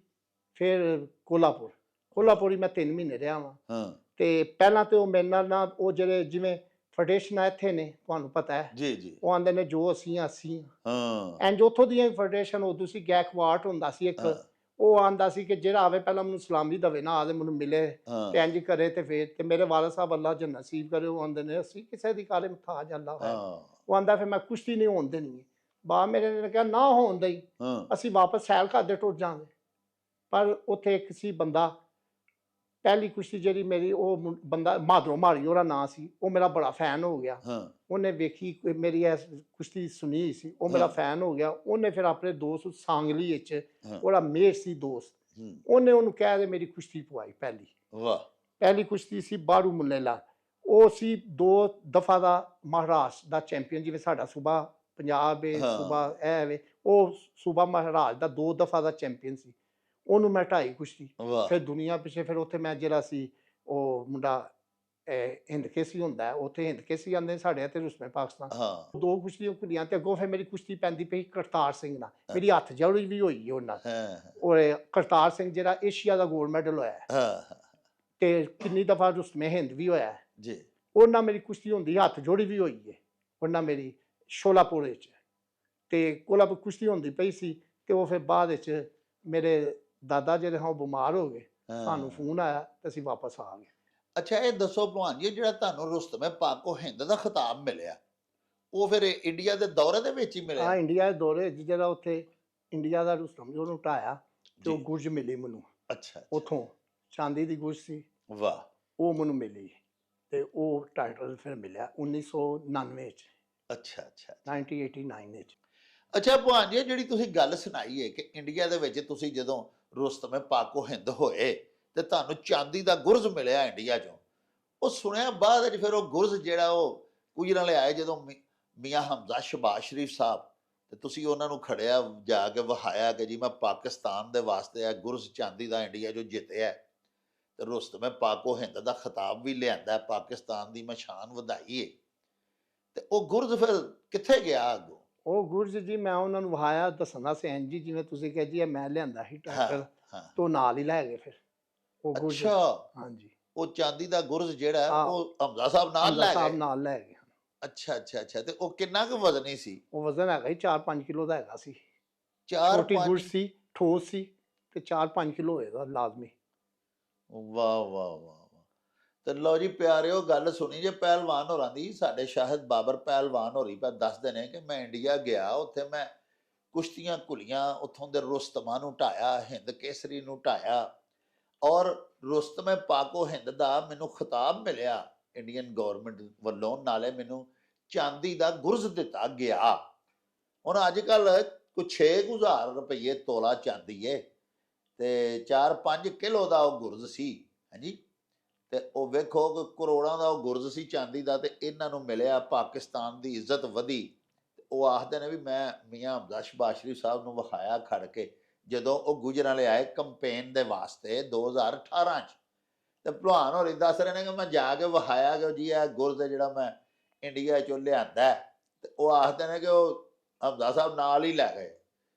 ਫਿਰ ਕੋਲਾਪੁਰ ਹੀ ਮੈਂ 3 ਮਹੀਨੇ ਰਿਹਾ ਵਾਂ। ਹਾਂ ਤੇ ਪਹਿਲਾਂ ਤੇ ਉਹ ਮੇਰੇ ਨਾਲ ਨਾ ਉਹ ਜਿਹੜੇ ਜਿਵੇਂ ਫੈਡਰੇਸ਼ਨਾਂ ਇੱਥੇ ਨੇ, ਤੁਹਾਨੂੰ ਪਤਾ ਹੈ। ਜੀ ਜੀ। ਉਹ ਆਂਦੇ ਨੇ ਜੋ ਅਸੀਂ ਹਾਂ ਅਸੀਂ ਹਾਂ। ਹਾਂ ਇੰਜ ਉੱਥੋਂ ਦੀਆਂ ਫੈਡਰੇਸ਼ਨ ਉਦੋਂ ਸੀ, ਗੈਕਵਾਟ ਹੁੰਦਾ ਸੀ ਇੱਕ, ਹਾਂ ਉਹ ਆਂਦਾ ਸੀ ਕਿ ਜਿਹੜਾ ਆਵੇ ਪਹਿਲਾਂ ਮੈਨੂੰ ਸਲਾਮੀ ਦੇਵੇ, ਨਾ ਆਵੇ ਮੈਨੂੰ ਮਿਲੇ ਤੇ ਹਾਂ ਇੰਜ ਕਰੇ। ਤੇ ਫਿਰ ਤੇ ਮੇਰੇ ਵਾਲਦ ਸਾਹਿਬ ਅੱਲਾ ਜੰਨਤ ਨਸੀਬ ਕਰੇ, ਉਹ ਆਂਦੇ ਨੇ ਅਸੀਂ ਕਿਸੇ ਦੀ ਕਾਲੇ ਮੁਹਤਾਜ ਅੱਲਾ ਹੈ। ਹਾਂ ਉਹ ਆਂਦਾ ਫਿਰ ਮੈਂ ਕੁਸ਼ਤੀ ਨਹੀਂ ਹੋਣ ਦੇਣੀ ਹੈ। ਬਾ ਮੇਰੇ ਨੇ ਕਿਹਾ ਨਾ ਹੋਣ ਦੇਈ, ਹਾਂ ਅਸੀਂ ਵਾਪਸ ਸੈਲ ਕਰਦੇ ਟੁੱਟ ਜਾਵਾਂਗੇ। ਪਰ ਉੱਥੇ ਇੱਕ ਸੀ ਬੰਦਾ, ਪਹਿਲੀ ਕੁਸ਼ਤੀ ਜਿਹੜੀ ਮੇਰੀ, ਉਹ ਬੰਦਾ ਮਾਧਰੋਂ ਮਾਰੀ ਉਹਦਾ ਨਾਂ ਸੀ, ਉਹ ਮੇਰਾ ਬੜਾ ਫੈਨ ਹੋ ਗਿਆ। ਹਾਂ ਉਹਨੇ ਵੇਖੀ ਮੇਰੀ ਇਸ ਕੁਸ਼ਤੀ ਸੁਣੀ ਸੀ, ਉਹ ਮੇਰਾ ਹਾਂ। ਫੈਨ ਹੋ ਗਿਆ। ਉਹਨੇ ਫਿਰ ਆਪਣੇ ਦੋਸਤ ਸਾਂਗਲੀ ਵਿੱਚ, ਹਾਂ। ਉਹਦਾ ਮੇਟ ਸੀ ਦੋਸਤ, ਹੂੰ। ਉਹਨੇ ਉਹਨੂੰ ਕਹਿ ਦੇ ਮੇਰੀ ਕੁਸ਼ਤੀ ਪਵਾਈ। ਪਹਿਲੀ ਕੁਸ਼ਤੀ ਸੀ ਬਾਰੂ ਮੁੱਲੇਲਾ। ਉਹ ਸੀ 2 ਦਫਾ ਦਾ ਮਹਾਰਾਸ਼ਟਰ ਦਾ ਚੈਂਪੀਅਨ, ਜਿਵੇਂ ਸਾਡਾ ਸੂਬਾ ਪੰਜਾਬ ਹੈ, ਹਾਂ। ਸੂਬਾ ਇਹ ਵੇ, ਉਹ ਸੂਬਾ ਮਹਾਰਾਸ਼ਟਰ ਦਾ 2 ਦਫਾ ਦਾ ਚੈਂਪੀਅਨ ਸੀ। ਉਹਨੂੰ ਮੈਂ ਢਾਈ ਕੁਸ਼ਤੀ। ਫਿਰ ਦੁਨੀਆ ਪਿੱਛੇ ਫਿਰ ਉੱਥੇ ਮੈਂ ਜਿਹੜਾ ਸੀ, ਉਹ ਮੁੰਡਾ ਹਿੰਦਕੇਸੀ ਹੁੰਦਾ, ਉੱਥੇ ਹਿੰਦਕੇਸੀ ਆਉਂਦੇ ਸਾਡੇ ਇੱਥੇ ਰੁਸਮੇ ਪਾਕਿਸਤਾਨ। ਹਾਂ 2 ਕੁਸ਼ਤੀਆਂ ਕੁੜੀਆਂ ਤੇ ਅੱਗੋਂ ਫਿਰ ਮੇਰੀ ਕੁਸ਼ਤੀ ਪੈਂਦੀ ਪਈ ਕਰਤਾਰ ਸਿੰਘ ਨਾਲ, ਮੇਰੀ ਹੱਥ ਜੋੜੀ ਵੀ ਹੋਈ ਉਹਨਾਂ ਨਾਲ। ਹਾਂ ਔਰ ਕਰਤਾਰ ਸਿੰਘ ਜਿਹੜਾ ਏਸ਼ੀਆ ਦਾ ਗੋਲਡ ਮੈਡਲ ਹੋਇਆ ਹੈ, ਹਾਂ ਤੇ ਕਿੰਨੀ ਦਫਾ ਰੁਸਮੇ ਹਿੰਦ ਵੀ ਹੋਇਆ ਹੈ। ਜੀ। ਉਹਨਾਂ ਮੇਰੀ ਕੁਸ਼ਤੀ ਹੁੰਦੀ, ਹੱਥ ਜੋੜੀ ਵੀ ਹੋਈ ਹੈ ਉਹਨਾਂ ਮੇਰੀ ਸ਼ੋਲਾਪੁਰ ਵਿੱਚ। ਤੇ ਕੋਲਾਪੁਰ ਕੁਸ਼ਤੀ ਹੁੰਦੀ ਪਈ ਸੀ, ਤੇ ਉਹ ਫਿਰ ਬਾਅਦ ਵਿੱਚ ਮੇਰੇ ਦਾਦਾ ਜਿਹੜੇ ਹਾਂ ਉਹ ਬਿਮਾਰ ਹੋ ਗਏ। ਸਾਨੂੰ ਫੋਨ ਆਇਆ ਤੇ ਅਸੀਂ ਵਾਪਸ ਆ ਗਏ। ਅੱਛਾ ਇਹ ਦੱਸੋ ਭਲਵਾਨ ਜੀ, ਜਿਹੜਾ ਤੁਹਾਨੂੰ ਰੁਸਤਮ ਪਾਕੋ ਹਿੰਦ ਦਾ ਖਿਤਾਬ ਮਿਲਿਆ, ਉਹ ਫਿਰ ਇੰਡੀਆ ਦੇ ਦੌਰੇ ਦੇ ਵਿੱਚ ਹੀ ਮਿਲਿਆ? ਹਾਂ, ਇੰਡੀਆ ਦੇ ਦੌਰੇ ਜਿਹੜਾ ਉੱਥੇ ਇੰਡੀਆ ਦਾ ਰੁਸਤਮ ਜੀ ਉਹਨੂੰ ਢਾਇਆ, ਤੇ ਉਹ ਜੀ। ਗੁਰਜ ਮਿਲੀ ਮੈਨੂੰ ਅੱਛਾ ਅੱਛਾ। ਉੱਥੋਂ, ਚਾਂਦੀ ਦੀ ਗੁਰਜ ਸੀ, ਵਾਹ। ਉਹ ਮੈਨੂੰ ਮਿਲੀ। ਤੇ ਉਹ ਟਾਈਟਲ ਫਿਰ ਮਿਲਿਆ 1999 ਚ, ਅੱਛਾ ਅੱਛਾ 1989 ਵਿੱਚ। ਅੱਛਾ ਭਲਵਾਨ ਜੀ, ਜਿਹੜੀ ਤੁਸੀਂ ਗੱਲ ਸੁਣਾਈ ਹੈ ਕਿ ਇੰਡੀਆ ਦੇ ਵਿੱਚ ਤੁਸੀਂ ਜਦੋਂ ਰੁਸਤਮ ਪਾਕੋ ਹਿੰਦ ਹੋਏ ਤੇ ਤੁਹਾਨੂੰ ਚਾਂਦੀ ਦਾ ਗੁਰਜ਼ ਮਿਲਿਆ ਇੰਡੀਆ ਚੋਂ, ਉਹ ਸੁਣਿਆ ਬਾਅਦ ਵਿੱਚ ਫਿਰ ਉਹ ਗੁਰਜ਼ ਜਿਹੜਾ ਉਹ ਗੁਜਰਾਂ ਵਾਲੇ ਆਏ ਜਦੋਂ ਮੀਆਂ ਹਮਜ਼ਾ ਸ਼ਬਾਜ਼ ਸ਼ਰੀਫ ਸਾਹਿਬ, ਤੇ ਤੁਸੀਂ ਉਹਨਾਂ ਨੂੰ ਖੜਿਆ ਜਾ ਕੇ ਵਹਾਇਆ ਕਿ ਜੀ ਮੈਂ ਪਾਕਿਸਤਾਨ ਦੇ ਵਾਸਤੇ ਇਹ ਗੁਰਜ਼ ਚਾਂਦੀ ਦਾ ਇੰਡੀਆ ਜੋ ਜਿੱਤਿਆ, ਤੇ ਰੁਸਤਮ ਪਾਕੋ ਹਿੰਦ ਦਾ ਖਿਤਾਬ ਵੀ ਲਿਆਂਦਾ, ਪਾਕਿਸਤਾਨ ਦੀ ਮੈਂ ਸ਼ਾਨ ਵਧਾਈ ਹੈ, ਤੇ ਉਹ ਗੁਰਜ਼ ਫਿਰ ਕਿੱਥੇ ਗਿਆ ਅੱਗੋਂ? ਉਹ ਗੁਰਜ ਜੀ ਮੈਂ ਉਹਨਾਂ ਨੂੰ ਵਹਾਇਆ, ਦੱਸਣਾ ਸੀ ਜੀ ਜਿਵੇਂ ਤੁਸੀਂ ਕਿਹਾ ਜੀ ਮੈਂ ਲਿਆਂਦਾ ਸੀ ਟਾਈਟਲ, ਹਾਂ। ਤੋਂ ਨਾਲ ਹੀ ਲੈ ਗਏ ਫਿਰ ਉਹ ਗੁਰਜ। ਅੱਛਾ। ਹਾਂਜੀ, ਉਹ ਚਾਂਦੀ ਦਾ ਗੁਰਜ਼ ਜਿਹੜਾ ਹਾਂ। ਉਹ ਹਮਜ਼ਾ ਸਾਹਿਬ ਨਾਲ ਲੈ ਸਾਹਿਬ ਗਏ? ਨਾਲ ਲੈ ਗਏ। ਅੱਛਾ ਅੱਛਾ ਅੱਛਾ। ਤੇ ਉਹ ਕਿੰਨਾ ਕੁ ਵਜ਼ਨੀ ਸੀ? ਉਹ ਵਜ਼ਨ ਹੈਗਾ ਸੀ 4-5 ਕਿਲੋ ਦਾ ਹੈਗਾ ਸੀ। 4-5? ਛੋਟੀ ਗੁਰਜ ਸੀ, ਠੋਸ ਸੀ, ਤੇ 4-5 ਕਿਲੋ ਹੋਏਗਾ ਲਾਜ਼ਮੀ। ਵਾਹ ਵਾਹ ਵਾਹ। ਤੇ ਲਓ ਜੀ ਪਿਆਰਿਓ, ਗੱਲ ਸੁਣੀ ਜੇ ਪਹਿਲਵਾਨ ਹੋਰਾਂ ਦੀ। ਸਾਡੇ ਸ਼ਾਹਿਦ ਬਾਬਰ ਪਹਿਲਵਾਨ ਹੋਰੀ ਪਾ ਦੱਸਦੇ ਨੇ ਕਿ ਮੈਂ ਇੰਡੀਆ ਗਿਆ, ਉੱਥੇ ਮੈਂ ਕੁਸ਼ਤੀਆਂ ਘੁਲੀਆਂ, ਉੱਥੋਂ ਦੇ ਰੁਸਤਮਾਂ ਨੂੰ ਢਾਇਆ, ਹਿੰਦ ਕੇਸਰੀ ਨੂੰ ਢਾਇਆ, ਔਰ ਰੁਸਤਮ ਪਾਕੋ ਹਿੰਦ ਦਾ ਮੈਨੂੰ ਖਿਤਾਬ ਮਿਲਿਆ ਇੰਡੀਅਨ ਗੌਰਮੈਂਟ ਵੱਲੋਂ, ਨਾਲੇ ਮੈਨੂੰ ਚਾਂਦੀ ਦਾ ਗੁਰਜ਼ ਦਿੱਤਾ ਗਿਆ। ਹੁਣ ਅੱਜ ਕੱਲ੍ਹ ਕੋਈ 6,000 ਰੁਪਏ ਤੋਲਾ ਚਾਂਦੀ ਏ, ਤੇ 4-5 ਕਿਲੋ ਦਾ ਉਹ ਗੁਰਜ਼ ਸੀ। ਹਾਂਜੀ, ਤੇ ਉਹ ਵੇਖੋ ਕਿ ਕਰੋੜਾਂ ਦਾ ਉਹ ਗੁਰਜ਼ ਸੀ ਚਾਂਦੀ ਦਾ, ਤੇ ਇਹਨਾਂ ਨੂੰ ਮਿਲਿਆ, ਪਾਕਿਸਤਾਨ ਦੀ ਇੱਜ਼ਤ ਵਧੀ। ਉਹ ਆਖਦੇ ਨੇ ਵੀ ਮੈਂ ਮੀਆਂ ਹਮਜ਼ਾ ਸ਼ਬਾਜ਼ ਸ਼ਰੀਫ ਸਾਹਿਬ ਨੂੰ ਵਿਖਾਇਆ ਖੜ ਕੇ, ਜਦੋਂ ਉਹ ਗੁਜਰਾਂ ਵਾਲੇ ਆਏ ਕੰਪੇਨ ਦੇ ਵਾਸਤੇ 2018 ਚ, ਤੇ ਭਲਵਾਨ ਹੋਰੀ ਦੱਸ ਰਹੇ ਨੇ ਕਿ ਮੈਂ ਜਾ ਕੇ ਵਿਖਾਇਆ ਕਿ ਜੀ ਇਹ ਗੁਰਜ਼ ਹੈ ਜਿਹੜਾ ਮੈਂ ਇੰਡੀਆ ਚੋਂ ਲਿਆਂਦਾ, ਤੇ ਉਹ ਆਖਦੇ ਨੇ ਕਿ ਉਹ ਹਮਜ਼ਾ ਸਾਹਿਬ ਨਾਲ ਹੀ ਲੈ ਗਏ।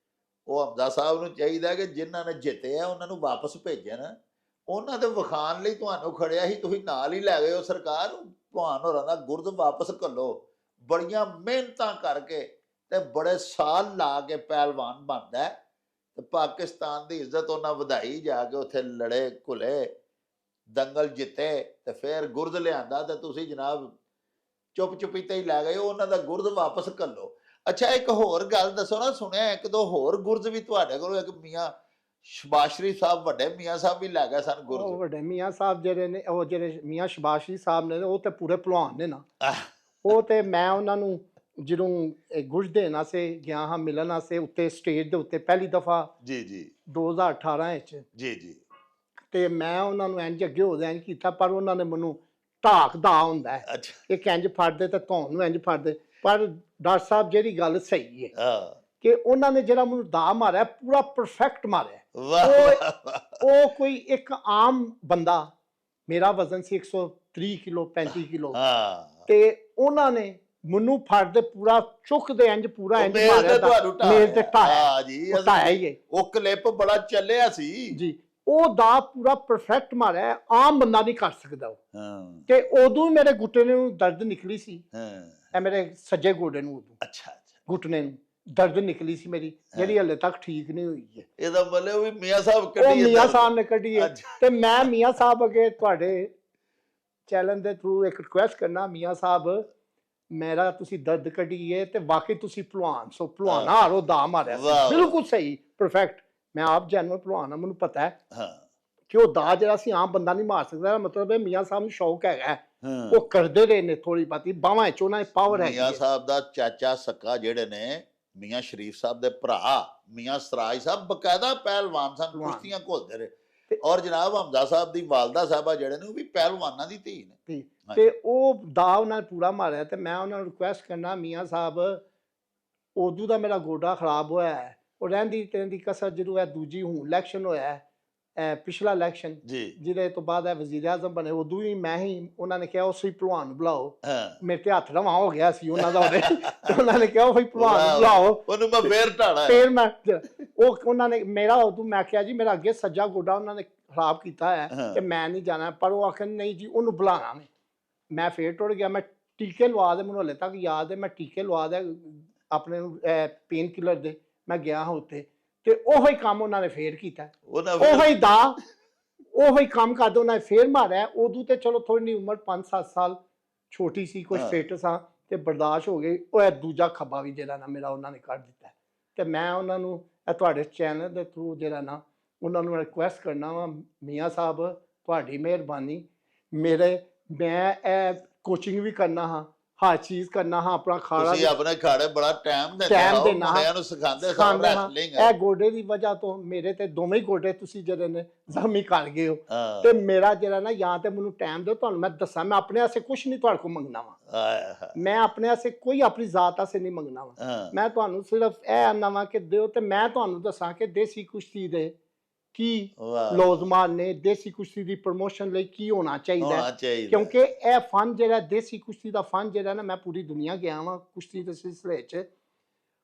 ਉਹ ਹਮਜ਼ਾ ਸਾਹਿਬ ਨੂੰ ਚਾਹੀਦਾ ਕਿ ਜਿਨ੍ਹਾਂ ਨੇ ਜਿੱਤੇ ਆ ਉਹਨਾਂ ਨੂੰ ਵਾਪਸ ਭੇਜਣ, ਉਹਨਾਂ ਦੇ ਵਿਖਾਣ ਲਈ ਤੁਹਾਨੂੰ ਖੜਿਆ ਸੀ, ਤੁਸੀਂ ਨਾਲ ਹੀ ਲੈ ਗਏ ਹੋ। ਸਰਕਾਰ ਭਲਵਾਨ ਹੋਰਾਂ ਦਾ ਗੁਰਜ਼ ਵਾਪਸ ਘੱਲੋ। ਬੜੀਆਂ ਮਿਹਨਤਾਂ ਕਰਕੇ ਤੇ ਬੜੇ ਸਾਲ ਲਾ ਕੇ ਪਹਿਲਵਾਨ ਬਣਦਾ, ਤੇ ਪਾਕਿਸਤਾਨ ਦੀ ਇੱਜ਼ਤ ਉਹਨਾਂ ਵਧਾਈ, ਜਾ ਕੇ ਉੱਥੇ ਲੜੇ ਘੁਲੇ, ਦੰਗਲ ਜਿੱਤੇ, ਤੇ ਫਿਰ ਗੁਰਜ਼ ਲਿਆਂਦਾ, ਤੇ ਤੁਸੀਂ ਜਨਾਬ ਚੁੱਪ ਚੁਪੀਤੇ ਹੀ ਲੈ ਗਏ। ਉਹਨਾਂ ਦਾ ਗੁਰਜ਼ ਵਾਪਸ ਘੱਲੋ। ਅੱਛਾ ਇੱਕ ਹੋਰ ਗੱਲ ਦੱਸੋ ਨਾ, ਸੁਣਿਆ 1-2 ਹੋਰ ਗੁਰਜ਼ ਵੀ ਤੁਹਾਡੇ ਕੋਲ, ਇੱਕ ਮੀਆਂ ਸ਼ਬਾਜ਼ ਸ਼ਰੀਫ ਸਾਹਿਬ, ਵੱਡੇ ਮੀਆਂ ਸਾਹਿਬ ਵੀ ਲੈ ਗਏ ਸਨ ਗੁਰਜ਼? ਉਹ ਵੱਡੇ ਮੀਆਂ ਸਾਹਿਬ ਜਿਹੜੇ ਨੇ, ਉਹ ਜਿਹੜੇ ਮੀਆਂ ਸ਼ਬਾਜ਼ ਸ਼ਰੀਫ ਸਾਹਿਬ ਨੇ, ਉਹ ਤੇ ਪੂਰੇ ਭਲਵਾਨ ਨੇ ਨਾ। ਉਹ ਤੇ ਮੈਂ ਉਹਨਾਂ ਨੂੰ ਜਦੋਂ ਗੁਰਜ਼ ਦੇਣ ਵਾਸਤੇ ਗਿਆ ਹਾਂ, ਮਿਲਣ ਵਾਸਤੇ, ਉੱਤੇ ਸਟੇਜ ਦੇ ਉੱਤੇ ਪਹਿਲੀ ਦਫਾ ਜੀ ਜੀ 2018 ਵਿੱਚ। ਜੀ ਜੀ। ਤੇ ਮੈਂ ਉਹਨਾਂ ਨੂੰ ਇੰਜ ਅੱਗੇ ਹੋ ਇੰਜ ਕੀਤਾ, ਪਰ ਉਹਨਾਂ ਨੇ ਮੈਨੂੰ ਢਾਕਦਾ ਹੁੰਦਾ ਹੈ, ਅੱਛਾ। ਇੱਕ ਇੰਜ ਫੜਦੇ ਤੇ ਧੌਣ ਨੂੰ ਇੰਜ ਫੜਦੇ। ਪਰ ਡਾਕਟਰ ਸਾਹਿਬ ਜਿਹੜੀ ਗੱਲ ਸਹੀ ਹੈ ਹਾਂ, ਕਿ ਉਹਨਾਂ ਨੇ ਜਿਹੜਾ ਮੈਨੂੰ ਦਾ ਮਾਰਿਆ, ਪੂਰਾ ਪਰਫੈਕਟ ਮਾਰਿਆ। ਉਹ ਕੋਈ ਇੱਕ ਆਮ ਬੰਦਾ, ਮੇਰਾ ਵਜ਼ਨ ਸੀ 130 ਕਿਲੋ 35 ਕਿਲੋ, ਤੇ ਉਹਨਾਂ ਨੇ ਮੈਨੂੰ ਫੜਦੇ ਪੂਰਾ ਚੁੱਕਦੇ ਇੰਜ, ਪੂਰਾ ਇੰਜ ਮਾਰਿਆ, ਮੇਲ ਤੇ ਢਾਇਆ ਜੀ। ਉਹ ਕਲਿੱਪ ਬੜਾ ਚੱਲਿਆ ਸੀ ਜੀ। ਉਹ ਦਾ ਪੂਰਾ ਪਰਫੈਕਟ ਮਾਰਿਆ ਹੈ, ਆਮ ਬੰਦਾ ਨਹੀਂ ਕਰ ਸਕਦਾ ਉਹ। ਹਾਂ ਤੇ ਉਦੋਂ ਮੇਰੇ ਗੁੱਟੇ ਨੂੰ ਦਰਦ ਨਿਕਲੀ ਸੀ, ਹਾਂ ਇਹ ਮੇਰੇ ਸੱਜੇ ਗੋਡੇ ਨੂੰ ਉਦੋਂ ਅੱਛਾ ਅੱਛਾ ਘੁਟਨੇ ਨੂੰ ਦਰਦ ਨਿਕਲੀ ਸੀ ਮੇਰੀ, ਜਿਹੜੀ ਹਲੇ ਤੱਕ ਠੀਕ ਨਹੀਂ ਹੋਈ ਹੈ। ਇਹਦਾ ਮਤਲਬ ਵੀ ਮੀਆਂ ਸਾਹਿਬ ਉਹ ਕੱਢੀ ਮੀਆਂ ਸਾਹਿਬ ਨੇ ਕੱਢੀ ਹੈ। ਅੱਛਾ। ਤੇ ਮੈਂ ਮੀਆਂ ਸਾਹਿਬ ਅੱਗੇ ਤੁਹਾਡੇ ਚੈਨਲ ਦੇ ਥਰੂ ਇੱਕ ਰਿਕੁਐਸਟ ਕਰਨਾ, ਮੀਆਂ ਸਾਹਿਬ ਮੇਰਾ ਤੁਸੀਂ ਦਰਦ ਕੱਢੀਏ ਤੇ ਵਾਕਈ ਤੁਸੀਂ ਭਲਵਾਨ ਸੋ, ਭਲਵਾਨਾ ਹਾਰੋ ਦਾ ਮਾਰਿਆ ਵਾਹ। ਸੀ ਬਿਲਕੁਲ ਸਹੀ ਪਰਫੈਕਟ। ਮੈਂ ਆਪ ਜੈਨੂਅਲ ਭਲਵਾਨ ਹਾਂ, ਮੈਨੂੰ ਪਤਾ ਹੈ ਹਾਂ ਕਿ ਉਹ ਦਾ ਜਿਹੜਾ ਸੀ ਆਮ ਬੰਦਾ ਨਹੀਂ ਮਾਰ ਸਕਦਾ। ਮਤਲਬ ਇਹ ਮੀਆਂ ਸਾਹਿਬ ਨੂੰ ਸ਼ੌਕ ਹੈਗਾ, ਹਾਂ ਉਹ ਕਰਦੇ ਰਹੇ ਨੇ ਥੋੜੀ ਬਾਤੀ, ਬਾਹਾਂ ਚ ਉਹਨਾਂ ਦੀ ਪਾਵਰ ਹੈਗੀ ਮੀਆਂ ਹੈ। ਸਾਹਿਬ ਦਾ ਚਾਚਾ ਸਕਾ ਜਿਹੜੇ ਨੇ ਮੀਆਂ ਸ਼ਰੀਫ ਸਾਹਿਬ ਦੇ ਭਰਾ ਮੀਆਂ ਸਰਾਜ ਸਾਹਿਬ ਬਕਾਇਦਾ ਪਹਿਲਵਾਨ ਸਨ, ਪਹਿਲਵਾਨ। ਕੁਸ਼ਤੀਆਂ ਘੁਲਦੇ ਰਹੇ। ਤੇ- ਔਰ ਜਨਾਬ ਹਮਜ਼ਾ ਸਾਹਿਬ ਦੀ ਵਾਲਦਾ ਸਾਹਿਬਾ ਜਿਹੜੇ ਨੇ ਉਹ ਵੀ ਪਹਿਲਵਾਨਾਂ ਦੀ ਧੀ ਨੇ। ਤੇ ਉਹ ਦਾ ਉਹਨਾਂ ਨੇ ਪੂਰਾ ਮਾਰਿਆ। ਤੇ ਮੈਂ ਉਹਨਾਂ ਨੂੰ ਰਿਕੁਐਸਟ ਕਰਨਾ, ਮੀਆਂ ਸਾਹਿਬ ਉਦੋਂ ਦਾ ਮੇਰਾ ਗੋਡਾ ਖਰਾਬ ਹੋਇਆ ਹੈ, ਉਹ ਰਹਿੰਦੀ ਦੀ ਕਸਰ ਜਦੋਂ ਇਹ ਦੂਜੀ ਹੁਣ ਇਲੈਕਸ਼ਨ ਹੋਇਆ ਹੈ, ਪਿਛਲਾ ਇਲੈਕਸ਼ਨ ਜੀ ਜਿਹਦੇ ਤੋਂ ਬਾਅਦ ਇਹ ਵਜ਼ੀਰ ਆਜ਼ਮ ਬਣੇ, ਉਦੋਂ ਵੀ ਮੈਂ ਹੀ, ਉਹਨਾਂ ਨੇ ਕਿਹਾ ਉਸੇ ਭਲਵਾਨ ਨੂੰ ਬੁਲਾਓ। ਹਾਂ ਮੇਰੇ ਤੇ ਹੱਥ ਰਵਾਂ ਹੋ ਗਿਆ ਸੀ ਉਹਨਾਂ ਦਾ ਉਹਦੇ ਉਹਨਾਂ ਨੇ ਕਿਹਾ ਉਹ ਭਲਵਾਨ ਨੂੰ ਬੁਲਾਓ। ਉਹਨੂੰ ਮੈਂ ਫੇਰ ਢਾਣਾ ਹੈ। ਫੇਰ ਮੈਂ ਉਹ ਉਹਨਾਂ ਨੇ ਮੇਰਾ ਉਦੋਂ ਮੈਂ ਕਿਹਾ ਜੀ ਮੇਰਾ ਅੱਗੇ ਸੱਜਾ ਗੋਡਾ ਉਹਨਾਂ ਨੇ ਖਰਾਬ ਕੀਤਾ ਹੈ ਹਾਂ। ਕਿ ਮੈਂ ਨਹੀਂ ਜਾਣਾ, ਪਰ ਉਹ ਆਖਣ ਨਹੀਂ ਜੀ ਉਹਨੂੰ ਬੁਲਾਣਾ ਮੈਂ ਫੇਰ ਟੁੱਟ ਗਿਆ। ਮੈਂ ਟੀਕੇ ਲਵਾ ਦੇ, ਮੈਨੂੰ ਹਲੇ ਤੱਕ ਯਾਦ ਹੈ, ਮੈਂ ਟੀਕੇ ਲਵਾ ਦੇ ਆਪਣੇ ਨੂੰ ਪੇਨ ਕਿਲਰ ਦੇ, ਮੈਂ ਗਿਆ ਹਾਂ ਉੱਥੇ ਤੇ ਉਹੀ ਕੰਮ ਉਹਨਾਂ ਨੇ ਫੇਰ ਕੀਤਾ, ਉਹੀ ਕੰਮ ਕਰਦੇ ਉਹਨਾਂ ਨੇ ਫੇਰ ਮਾਰਿਆ। ਉਦੋਂ ਤੇ ਚਲੋ ਥੋੜੀ ਜਿਹੀ ਉਮਰ 5-7 ਸਾਲ ਛੋਟੀ ਸੀ, ਕੁਝ ਸਟੇਟਸ ਆ ਤੇ ਬਰਦਾਸ਼ਤ ਹੋ ਗਈ। ਉਹ ਦੂਜਾ ਖੱਬਾ ਵੀ ਜਿਹੜਾ ਨਾ ਮੇਰਾ ਉਹਨਾਂ ਨੇ ਕੱਢ ਦਿੱਤਾ। ਤੇ ਮੈਂ ਉਹਨਾਂ ਨੂੰ ਇਹ ਤੁਹਾਡੇ ਚੈਨਲ ਦੇ ਥਰੂ ਜਿਹੜਾ ਨਾ ਉਹਨਾਂ ਨੂੰ ਰਿਕੁਐਸਟ ਕਰਨਾ ਵਾ, ਮੀਆਂ ਸਾਹਿਬ ਤੁਹਾਡੀ ਮਿਹਰਬਾਨੀ, ਮੈਂ ਇਹ ਕੋਚਿੰਗ ਵੀ ਕਰਨਾ ਹਾਂ, ਹਰ ਚੀਜ਼ ਕਰਨਾ ਹਾਂ, ਆਪਣਾ ਖਾਣਾ ਤੁਸੀਂ ਆਪਣੇ ਖਾੜੇ ਬੜਾ ਟਾਈਮ ਦਿੰਦੇ ਟਾਈਮ ਹੋ, ਦੇਣਾ, ਮੁੰਡਿਆਂ ਨੂੰ ਸਿਖਾਉਂਦੇ ਸਭ ਰੈਸਲਿੰਗ ਇਹ ਗੋਡੇ ਦੀ ਵਜ੍ਹਾ ਤੋਂ ਮੇਰੇ ਤੇ ਦੋਵੇਂ ਗੋਡੇ ਤੁਸੀਂ ਜਿਹੜੇ ਨੇ ਜ਼ਖਮੀ ਕਰ ਗਏ ਹੋ। ਤੇ ਮੇਰਾ ਜਿਹੜਾ ਨਾ ਜਾਂ ਤੇ ਮੈਨੂੰ ਟਾਈਮ ਦਿਓ, ਤੁਹਾਨੂੰ ਮੈਂ ਦੱਸਾਂ, ਮੈਂ ਆਪਣੇ ਵਾਸਤੇ ਕੁਝ ਨਹੀਂ ਤੁਹਾਡੇ ਕੋਲ ਮੰਗਣਾ ਵਾ, ਮੈਂ ਆਪਣੇ ਵਾਸਤੇ ਕੋਈ ਆਪਣੀ ਜ਼ਾਤ ਵਾਸਤੇ ਨਹੀਂ ਮੰਗਣਾ ਵਾ। ਮੈਂ ਤੁਹਾਨੂੰ ਸਿਰਫ ਇਹ ਆਨਾ ਵਾ ਕਿ ਦਿਓ ਤੇ ਮੈਂ ਤੁਹਾਨੂੰ ਦੱਸਾਂ ਕਿ ਦੇਸੀ ਕੁਸ਼ਤੀ ਦੇ ਕੀ ਲੌਜ਼ਮਾਨ ਨੇ, ਦੇਸੀ ਕੁਸ਼ਤੀ ਦੀ ਪ੍ਰਮੋਸ਼ਨ ਲਈ ਕੀ ਹੋਣਾ ਚਾਹੀਦਾ, ਕਿਉਂਕਿ ਇਹ ਫਨ ਜਿਹੜਾ ਦੇਸੀ ਕੁਸ਼ਤੀ ਦਾ ਫਨ ਜਿਹੜਾ ਨਾ, ਮੈਂ ਪੂਰੀ ਦੁਨੀਆ ਗਿਆ ਵਾਂ ਕੁਸ਼ਤੀ ਦੇ ਸਿਲਸਿਲੇ 'ਚ,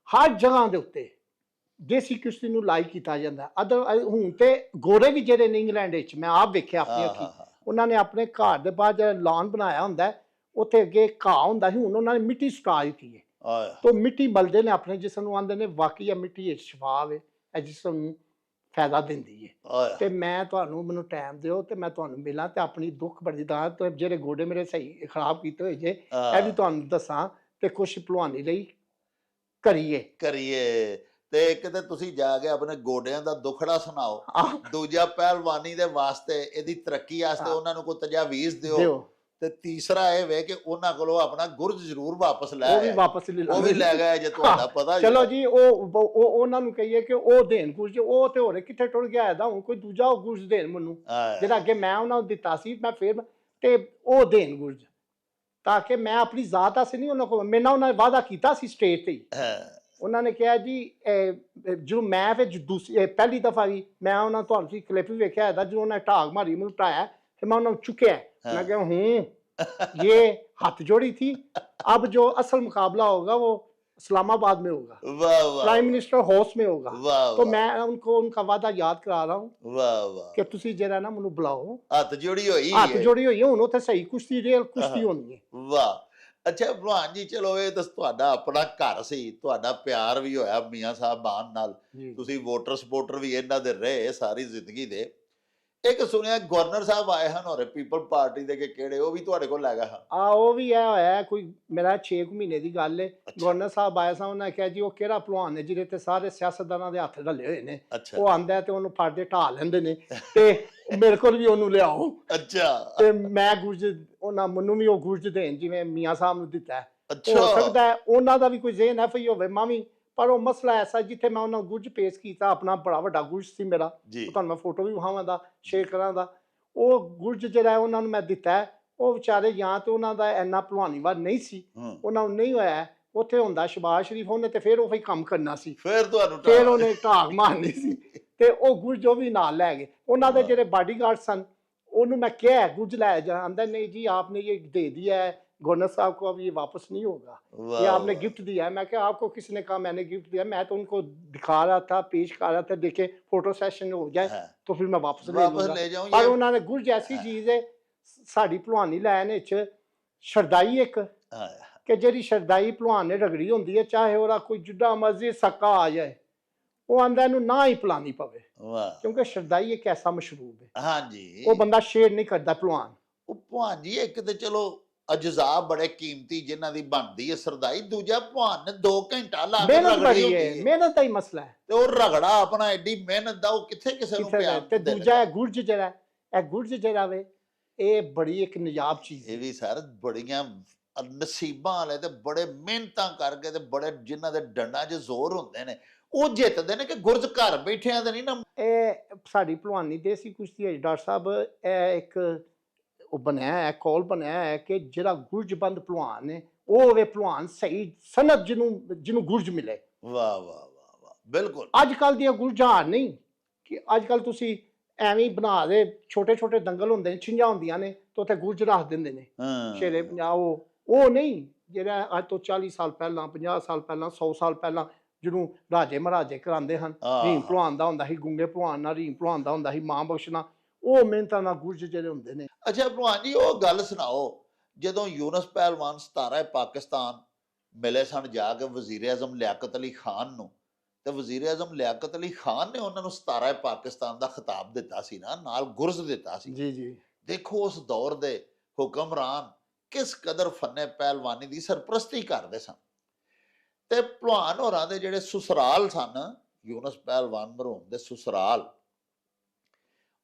ਹਰ ਜਗ੍ਹਾ ਦੇ ਉੱਤੇ ਦੇਸੀ ਕੁਸ਼ਤੀ ਨੂੰ ਲਾਈਕ ਕੀਤਾ ਜਾਂਦਾ। ਹੁਣ ਤੇ ਗੋਰੇ ਵੀ ਜਿਹੜੇ ਨੇ ਇੰਗਲੈਂਡ ਵਿੱਚ, ਮੈਂ ਆਪ ਵੇਖਿਆ ਆਪਣੀ ਅੱਖੀਂ, ਉਹਨਾਂ ਨੇ ਆਪਣੇ ਘਰ ਦੇ ਬਾਹਰ ਜਿਹੜਾ ਲਾਨ ਬਣਾਇਆ ਹੁੰਦਾ, ਉੱਥੇ ਅੱਗੇ ਘਾਹ ਹੁੰਦਾ ਸੀ, ਹੁਣ ਉਹਨਾਂ ਨੇ ਮਿੱਟੀ ਸੁਟਾ ਦਿੱਤੀ ਹੈ। ਤਾਂ ਮਿੱਟੀ ਮਲਦੇ ਨੇ ਆਪਣੇ ਜਿਸਮ ਨੂੰ, ਆਉਂਦੇ ਨੇ ਵਾਕਈ ਇਹ ਮਿੱਟੀ ਵਿੱਚ ਸ਼ਿਫਾ ਹੈ, ਇਹ ਜਿਸਮ ਨੂੰ ਫਾਇਦਾ ਦਿੰਦੀ ਹੈ। ਤੇ ਮੈਂ ਤੁਹਾਨੂੰ, ਮੈਨੂੰ ਟਾਈਮ ਦਿਓ ਤੇ ਮੈਂ ਤੁਹਾਨੂੰ ਮਿਲਾਂ ਤੇ ਆਪਣੀ ਦੁੱਖ ਬਰਦਾਸ਼ਤ ਤੇ ਜਿਹੜੇ ਗੋਡੇ ਮੇਰੇ ਸਹੀ ਖਰਾਬ ਕੀਤੇ ਹੋਏ ਜੇ ਇਹ ਵੀ ਤੁਹਾਨੂੰ ਦੱਸਾਂ ਤੇ ਕੁਛ ਭਲਵਾਨੀ ਲਈ ਕਰੀਏ। ਤੇ ਇੱਕ ਤੇ ਤੁਸੀਂ ਜਾ ਕੇ ਆਪਣੇ ਗੋਡਿਆਂ ਦਾ ਦੁੱਖੜਾ ਸੁਣਾਓ, ਦੂਜਾ ਪਹਿਲਵਾਨੀ ਦੇ ਵਾਸਤੇ ਇਹਦੀ ਤਰੱਕੀ ਵਾਸਤੇ ਉਹਨਾਂ ਨੂੰ ਕੋਈ ਤਜਵੀਜ਼ ਦਿਓ, ਤੇ ਤੀਸਰਾ ਇਹ ਵੇ ਕਿ ਉਹਨਾਂ ਕੋਲੋਂ ਆਪਣਾ ਗੁਰਜ ਜ਼ਰੂਰ ਵਾਪਸ ਲੈ ਆਏ, ਉਹ ਵੀ ਲੈ ਗਏ ਜੇ ਤੁਹਾਡਾ ਪਤਾ। ਚਲੋ ਜੀ ਉਹ ਉਹਨਾਂ ਨੂੰ ਕਹੀਏ ਕਿ ਉਹ ਦੇਣ ਗੁਰਜ, ਉਹ ਤੇ ਹੋਰੇ ਕਿੱਥੇ ਟੁੱਟ ਗਿਆ ਇਹਦਾ, ਹੁਣ ਕੋਈ ਦੂਜਾ ਉਹ ਗੁਰਜ ਦੇਣ ਮੈਨੂੰ ਜਿਹੜਾ ਅੱਗੇ ਮੈਂ ਉਹਨਾਂ ਨੂੰ ਦਿੱਤਾ ਸੀ, ਮੈਂ ਫੇਰ ਤੇ ਉਹ ਦੇਣ ਗੁਰਜ, ਤਾਂ ਕਿ ਮੈਂ ਆਪਣੀ ਜ਼ਾਤ ਆਸੇ ਨਹੀਂ ਉਹਨਾਂ ਕੋਲ, ਮੈਨਾਂ ਉਹਨਾਂ ਨੇ ਵਾਅਦਾ ਕੀਤਾ ਸੀ ਸਟੇਜ ਤੇ, ਉਹਨਾਂ ਨੇ ਕਿਹਾ ਜੀ ਜਦੋਂ ਮੈਂ ਫਿਰ ਦੂਸਰੀ ਪਹਿਲੀ ਦਫਾ ਵੀ ਮੈਂ ਉਹਨਾਂ ਤੁਹਾਨੂੰ ਤੁਸੀਂ ਕਲਿੱਪ ਵੀ ਵੇਖਿਆ ਇਹਦਾ, ਜਦੋਂ ਉਹਨਾਂ ਢਾਕ ਮਾਰੀ ਮੈਨੂੰ ਢਾਇਆ ਤੇ ਮੈਂ ਉਹਨਾਂ ਨੂੰ ਚੁੱਕਿਆ, मैं कहा हूँ ये हाथ जोड़ी थी, अब जो असल मुकाबला होगा वो इस्लामाबाद में होगा, प्राइम मिनिस्टर हाउस में होगा। तो मैं उनको उनका वादा याद करा रहा हूँ कि तुसी जरा ना मैनू बुलाओ, हाथ जोड़ी हुई है हुण उत्थे सही कुश्ती रियल कुश्ती होनी है। वाह अच्छा भलवान जी, चलो ये तो ਤੁਹਾਡਾ ਆਪਣਾ ਘਰ ਸੀ, ਤੁਹਾਡਾ ਪਿਆਰ ਵੀ ਹੋਇਆ ਮੀਆਂ ਸਾਹਿਬਾਨ ਨਾਲ, ਤੁਸੀਂ ਵੋਟਰ ਸਪੋਰਟਰ ਵੀ ਇਹਨਾਂ ਦੇ ਰਹੇ ਸਾਰੀ ਜ਼ਿੰਦਗੀ ਦੇ। ਇੱਕ ਸੁਣਿਆ ਗਵਰਨਰ ਸਾਹਿਬ ਆਏ ਹਨ ਔਰ ਪੀਪਲ ਪਾਰਟੀ ਦੇ, ਕਿ ਕਿਹੜੇ ਉਹ ਵੀ ਤੁਹਾਡੇ ਕੋਲ ਲੈ ਗਏ ਹਨ? ਉਹ ਵੀ ਇਹ ਹੋਇਆ ਕੋਈ ਮੇਰਾ 6 ਮਹੀਨੇ ਦੀ ਗੱਲ ਹੈ, ਗਵਰਨਰ ਸਾਹਿਬ ਆਏ ਸਨ, ਉਹਨਾਂ ਨੇ ਕਿਹਾ ਜੀ ਉਹ ਕਿਹੜਾ ਭਲਵਾਨ ਨੇ ਜਿਹਦੇ ਤੇ ਸਾਰੇ ਸਿਆਸਤਦਾਨਾਂ ਦੇ ਹੱਥ ਢਲੇ ਹੋਏ ਨੇ, ਉਹ ਆਂਦਾ ਤੇ ਉਹਨੂੰ ਫੜਦੇ ਢਾ ਲੈਂਦੇ ਨੇ, ਤੇ ਮੇਰੇ ਕੋਲ ਵੀ ਉਹਨੂੰ ਲਿਆਓ। ਅੱਛਾ, ਤੇ ਮੈਂ ਗੁਰਜ ਉਹਨਾਂ ਮੈਨੂੰ ਵੀ ਉਹ ਗੁਰਜ ਦੇਣ ਜਿਵੇਂ ਮੀਆਂ ਸਾਹਿਬ ਨੂੰ ਦਿੱਤਾ। ਹੋ ਸਕਦਾ ਹੈ ਉਹਨਾਂ ਦਾ ਵੀ ਕੋਈ ਜ਼ੇਨ ਐਫ ਹੋਵੇ, ਮਾਂ ਵੀ, ਪਰ ਉਹ ਮਸਲਾ ਐਸਾ ਜਿੱਥੇ ਮੈਂ ਉਹਨਾਂ ਨੂੰ ਗੁਰਜ ਪੇਸ਼ ਕੀਤਾ, ਆਪਣਾ ਬੜਾ ਵੱਡਾ ਗੁਰਜ ਸੀ ਮੇਰਾ, ਤੁਹਾਨੂੰ ਮੈਂ ਫੋਟੋ ਵੀ ਵਿਖਾਵਾਂ ਦਾ, ਸ਼ੇਅਰ ਕਰਾਂ ਦਾ, ਉਹ ਗੁਰਜ ਜਿਹੜਾ ਉਹਨਾਂ ਨੂੰ ਮੈਂ ਦਿੱਤਾ, ਉਹ ਵਿਚਾਰੇ ਜਾਂ ਤੇ ਉਹਨਾਂ ਦਾ ਇੰਨਾ ਭਲਵਾਨੀਵਾਦ ਨਹੀਂ ਸੀ, ਉਹਨਾਂ ਨੂੰ ਨਹੀਂ ਹੋਇਆ, ਉੱਥੇ ਹੁੰਦਾ ਸ਼ਬਾਜ਼ ਸ਼ਰੀਫ, ਉਹਨੇ ਤੇ ਫਿਰ ਉਹੀ ਕੰਮ ਕਰਨਾ ਸੀ, ਫਿਰ ਉਹਨੇ ਢਾਕ ਮਾਰਨੀ ਸੀ, ਤੇ ਉਹ ਗੁਰਜ ਉਹ ਵੀ ਨਾਲ ਲੈ ਗਏ। ਉਹਨਾਂ ਦੇ ਜਿਹੜੇ ਬਾਡੀਗਾਰਡ ਸਨ, ਉਹਨੂੰ ਮੈਂ ਕਿਹਾ ਗੁਰਜ ਲੈ ਜਾ, ਆਂਦਾ ਨਹੀਂ ਜੀ ਆਪਨੇ ਇਹ ਦੇ ਦਿਆ ਹੈ, गवर्नर साहब को अब ये वापस नहीं होगा, वाह ये आपने वाह गिफ्ट दिया है। मैं क्या, आपको किसने कहा मैंने गिफ्ट दिया? मैं तो उनको दिखा रहा था, पेश कर रहा था, देखे फोटो सेशन हो जाए हाँ, तो फिर मैं वापस ले वापस लूंगा। ले जाऊं पर ये। उन्होंने गुरज ऐसी हाँ, चीज है साड़ी भलवानी लाइन विच शरदाई एक हाँ, कि ਜਿਹੜੀ ਸ਼ਰਦਾਈ ਭਲਵਾਨ ਨੇ ਰਗੜੀ ਹੁੰਦੀ ਹੈ, ਚਾਹੇ ਉਹਦਾ ਕੋਈ ਜਿੱਡਾ ਮਰਜ਼ੀ ਸਕਾ ਆ ਜਾਏ, ਉਹ ਆਂਦਾ ਇਹਨੂੰ ਨਾ ਹੀ ਪਿਲਾਣੀ ਪਵੇ, वाह ਕਿਉਂਕਿ ਸ਼ਰਦਾਈ ਇੱਕ ਐਸਾ ਮਸ਼ਰੂਬ ਹੈ, हाँ जी। ਉਹ ਬੰਦਾ ਸ਼ੇਰ ਨਹੀਂ ਕਰਦਾ ਭਲਵਾਨ। ਉਹ ਭਾਣ ਜੀ ਇੱਕ ਤੇ ਚਲੋ ਅਜਜ਼ਾ ਬੜੇ ਕੀਮਤੀ ਜਿਨ੍ਹਾਂ ਦੀ ਬਣਦੀ ਹੈ ਸਰਦਾਈ, ਦੂਜਾ ਭਾਣ ਨੇ 2 ਘੰਟਾ ਲਾ ਕੇ ਮਿਹਨਤ ਰਗੜੀ ਬੜੀ ਹੁੰਦੀ ਹੈ, ਹੈ ਮਿਹਨਤ ਦਾ ਹੀ ਮਸਲਾ ਹੈ ਤੇ ਉਹ ਰਗੜਾ ਆਪਣਾ ਐਡੀ ਮਿਹਨਤ ਦਾ ਉਹ ਕਿੱਥੇ ਕਿਸੇ ਨੂੰ ਕਿੱਥੇ ਦਾ। ਪਿਆਰ ਤੇ ਦਿੰਦੇ ਨੇ। ਦੂਜਾ ਇਹ ਗੁਰਜ ਜਿਹੜਾ, ਇਹ ਗੁਰਜ ਜਿਹੜਾ ਵੇ, ਇਹ ਬੜੀ ਇੱਕ ਨਿਜਾਬ ਚੀਜ਼ ਇਹ ਹੈ। ਵੀ ਸਰ ਬੜੀਆਂ ਨਸੀਬਾਂ ਵਾਲੇ ਤੇ ਬੜੇ ਮਿਹਨਤਾਂ ਕਰਕੇ ਤੇ ਬੜੇ ਜਿਨ੍ਹਾਂ ਦੇ ਡੰਡਾਂ 'ਚ ਜ਼ੋਰ ਹੁੰਦੇ ਨੇ ਉਹ ਜਿੱਤਦੇ ਨੇ, ਕਿ ਗੁਰਜ ਘਰ ਬੈਠਿਆਂ ਦੇ ਨਹੀਂ ਨਾ। ਇਹ ਸਾਡੀ ਭਲਵਾਨੀ ਦੇਸੀ ਕੁਸ਼ਤੀ ਹੈ ਡਾਕਟਰ ਸਾਹਿਬ, ਇਹ ਇੱਕ ਉਹ ਬਣਿਆ ਹੈ, ਕੌਲ ਬਣਿਆ ਹੈ ਕਿ ਜਿਹੜਾ ਗੁਰਜਬੰਦ ਭਲਵਾਨ ਨੇ ਉਹ ਹੋਵੇ ਭਲਵਾਨ ਸਹੀ ਸਨਅਤ, ਜਿਹਨੂੰ ਗੁਰਜ ਮਿਲੇ। ਵਾਹ ਵਾਹ ਵਾਹ ਵਾਹ, ਬਿਲਕੁਲ। ਅੱਜ ਕੱਲ ਦੀਆਂ ਗੁਰਜਾਂ ਨਹੀਂ ਕਿ ਅੱਜ ਕੱਲ ਤੁਸੀਂ ਐਵੇਂ ਹੀ ਬਣਾ ਦੇ, ਛੋਟੇ ਛੋਟੇ ਦੰਗਲ ਹੁੰਦੇ ਨੇ, ਛਿੰਝਾਂ ਹੁੰਦੀਆਂ ਨੇ ਤੇ ਉੱਥੇ ਗੁਰਜ ਰੱਖ ਦਿੰਦੇ ਨੇ, ਹਾਂ ਸ਼ੇਰੇ ਪੰਜਾਬ। ਉਹ ਨਹੀਂ, ਜਿਹੜਾ ਅੱਜ ਤੋਂ 40 ਸਾਲ ਪਹਿਲਾਂ, 50 ਸਾਲ ਪਹਿਲਾਂ, 100 ਸਾਲ ਪਹਿਲਾਂ ਜਿਹਨੂੰ ਰਾਜੇ ਮਹਾਰਾਜੇ ਕਰਾਉਂਦੇ ਹਨ। ਰੀਮ ਆਹ, ਭਲਵਾਨ ਦਾ ਹੁੰਦਾ ਸੀ, ਗੁੰਗੇ ਭਲਵਾਨ ਨਾਲ ਰੀਮ ਭਲਵਾਨ ਦਾ ਹੁੰਦਾ ਸੀ, ਮਾਂ ਬਖਸ਼ਣਾ, ਉਹ ਮਿਹਨਤਾਂ ਨਾਲ ਗੁਰਜ ਜਿਹੜੇ ਹੁੰਦੇ ਨੇ। ਅੱਛਾ ਭਲਵਾਨ ਜੀ ਉਹ ਗੱਲ ਸੁਣਾਓ, ਜਦੋਂ ਯੂਨਸ ਪਹਿਲਵਾਨ 17 ਪਾਕਿਸਤਾਨ ਮਿਲੇ ਸਨ ਜਾ ਕੇ ਵਜ਼ੀਰ ਆਜ਼ਮ ਲਿਆਕਤ ਅਲੀ ਖਾਨ ਨੂੰ, ਤੇ ਵਜ਼ੀਰ ਆਜ਼ਮ ਲਿਆਕਤ ਅਲੀ ਖਾਨ ਨੇ ਉਹਨਾਂ ਨੂੰ 17 ਪਾਕਿਸਤਾਨ ਦਾ ਖਿਤਾਬ ਦਿੱਤਾ ਸੀ ਨਾ, ਨਾਲ ਗੁਰਜ਼ ਦਿੱਤਾ ਸੀ। ਜੀ ਜੀ। ਦੇਖੋ ਉਸ ਦੌਰ ਦੇ ਹੁਕਮਰਾਨ ਕਿਸ ਕਦਰ ਫੰਨੇ ਪਹਿਲਵਾਨੀ ਦੀ ਸਰਪ੍ਰਸਤੀ ਕਰਦੇ ਸਨ, ਤੇ ਭਲਵਾਨ ਹੋਰਾਂ ਦੇ ਜਿਹੜੇ ਸੁਸਰਾਲ ਸਨ, ਯੂਨਸ ਪਹਿਲਵਾਨ ਮਰਹੂਮ ਦੇ ਸੁਸਰਾਲ,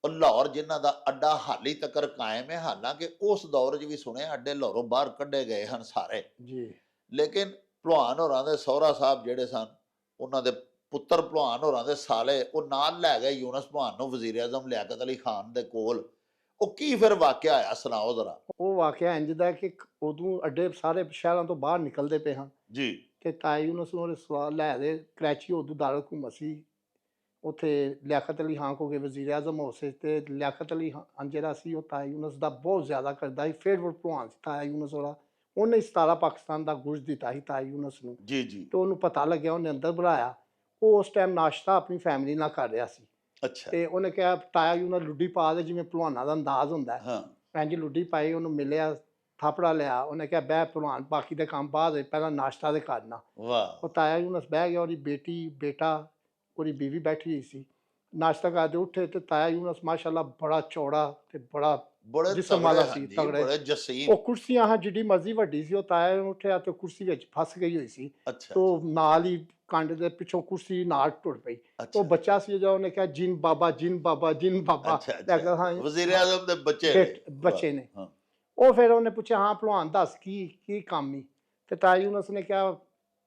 ਉਹ ਲਾਹੌਰ ਜਿਨ੍ਹਾਂ ਦਾ ਅੱਡਾ ਹਾਲੀ ਤੱਕਰ ਕਾਇਮ ਹੈ। ਹਾਲਾਂਕਿ ਉਸ ਦੌਰ 'ਚ ਵੀ ਸੁਣਿਆ ਅੱਡੇ ਲਾਹੌਰੋਂ ਬਾਹਰ ਕੱਢੇ ਗਏ ਹਨ ਸਾਰੇ, ਜੀ ਲੇਕਿਨ ਭਲਵਾਨ ਹੋਰਾਂ ਦੇ ਸਹੁਰਾ ਸਾਹਿਬ ਜਿਹੜੇ ਸਨ, ਉਹਨਾਂ ਦੇ ਪੁੱਤਰ ਭਲਵਾਨ ਹੋਰਾਂ ਦੇ ਸਾਲੇ, ਉਹ ਨਾਲ ਲੈ ਗਏ ਯੂਨਸ ਭਲਵਾਨ ਨੂੰ ਵਜ਼ੀਰ ਆਜ਼ਮ ਲਿਆਕਤ ਅਲੀ ਖਾਨ ਦੇ ਕੋਲ। ਉਹ ਕੀ ਫਿਰ ਵਾਕਿਆ ਆਇਆ, ਸੁਣਾਓ ਜ਼ਰਾ। ਉਹ ਵਾਕਿਆ ਇੰਜ ਦਾ ਕਿ ਉਦੋਂ ਅੱਡੇ ਸਾਰੇ ਸ਼ਹਿਰਾਂ ਤੋਂ ਬਾਹਰ ਨਿਕਲਦੇ ਪਏ ਹਨ ਜੀ ਤੇ ਤਾਈ ਯੂਨਸ ਨੂੰ ਸਵਾਲ ਲੈ ਦੇ ਕਰਾਚੀ, ਉਦੋਂ ਦਾਰੁਲ ਹਕੂਮਤ ਸੀ, ਉੱਥੇ ਲਿਆਕਤ ਅਲੀ ਖਾਨ ਕੋਲ ਵਜ਼ੀਰ ਆਜ਼ਮ ਹੋ ਸੀ, ਤੇ ਲਿਆਕਤ ਅਲੀ ਖਾਨ ਜਿਹੜਾ ਸੀ ਉਹ ਤਾਇਆ ਯੂਨਸ ਦਾ ਬਹੁਤ ਜ਼ਿਆਦਾ ਕਰਦਾ ਸੀ, ਫੇਵਰਟ ਭਲਵਾਨ ਸੀ ਤਾਇਆ ਯੂਨਸ ਵਾਲਾ। ਉਹਨੇ 17 ਪਾਕਿਸਤਾਨ ਦਾ ਗੁਰਜ ਦਿੱਤਾ ਸੀ ਤਾਇਆ ਯੂਨਸ ਨੂੰ, ਜੀ ਜੀ। ਤੇ ਉਹਨੂੰ ਪਤਾ ਲੱਗਿਆ, ਉਹਨੇ ਅੰਦਰ ਬੁਲਾਇਆ। ਉਹ ਉਸ ਟਾਈਮ ਨਾਸ਼ਤਾ ਆਪਣੀ ਫੈਮਿਲੀ ਨਾਲ ਕਰ ਰਿਹਾ ਸੀ, ਅੱਛਾ। ਤੇ ਉਹਨੇ ਕਿਹਾ ਤਾਇਆ ਯੂਨਸ ਲੁੱਡੀ ਪਾ ਦੇ, ਜਿਵੇਂ ਭਲਵਾਨਾਂ ਦਾ ਅੰਦਾਜ਼ ਹੁੰਦਾ ਹੈ। ਹਾਂ ਇੰਝ ਲੁੱਡੀ ਪਾਈ, ਉਹਨੂੰ ਮਿਲਿਆ, ਥਾਪੜਾ ਲਿਆ, ਉਹਨੇ ਕਿਹਾ ਬਹਿ ਭਲਵਾਨ, ਬਾਕੀ ਦੇ ਕੰਮ ਬਾਅਦ ਵਿੱਚ, ਪਹਿਲਾਂ ਨਾਸ਼ਤਾ ਤੇ ਕਰਨਾ। ਵਾਹ ਉਹ ਤਾਇਆ ਯੂਨਸ ਬਹਿ ਗਿਆ, ਉਹਦੀ ਬੇਟੀ ਬੇਟਾ ਉਹਦੀ ਬੀਵੀ ਬੈਠੀ ਹੋਈ ਸੀ। ਨਾਸ਼ਤਾ ਕਰਦੇ ਉੱਠੇ ਤੇ ਤਾਇਆ ਯੂਨਸ ਮਾਸ਼ਾਅੱਲਾ ਬੜਾ ਚੌੜਾ ਤੇ ਬੜਾ ਬੜੇ ਜਿਸਮ ਵਾਲਾ ਤਗੜੇ ਸੀ, ਹਨ ਜੀ, ਤਗੜੇ। ਬੜੇ ਜਸੀਮ। ਉਹ ਕੁਰਸੀਆਂ ਹਾਂ ਜਿੱਡੀ ਮਰਜ਼ੀ ਵੱਡੀ ਸੀ, ਉਹ ਤਾਇਆ ਨੂੰ ਉੱਠਿਆ ਤੇ ਕੁਰਸੀ ਵਿੱਚ ਫਸ ਗਈ ਹੋਈ ਸੀ, ਅੱਛਾ ਤੋ ਨਾਲ ਹੀ ਕੰਡ ਦੇ ਪਿੱਛੋਂ ਕੁਰਸੀ ਨਾਲ ਟੁੱਟ ਪਈ। ਅੱਛਾ ਉਹ ਬੱਚਾ ਸੀ ਜਿਹੜਾ, ਉਹਨੇ ਕਿਹਾ ਜਿਨ ਬਾਬਾ ਜਿਨ ਬਾਬਾ ਜਿਨ ਬਾਬਾ। ਅੱਛਾ ਮੈਂ ਕਿਹਾ ਹਾਂ ਵਜ਼ੀਰ ਆਜ਼ਮ ਦੇ ਬੱਚੇ ਬੱਚੇ ਨੇ। ਹਾਂ। ਉਹ ਫਿਰ ਉਹਨੇ ਪੁੱਛਿਆ ਹਾਂ ਭਲਵਾਨ ਦੱਸ ਕੀ ਕੰਮ ਹੀ, ਤੇ ਤਾਇਆ ਯੂਨਸ ਨੇ ਕਿਹਾ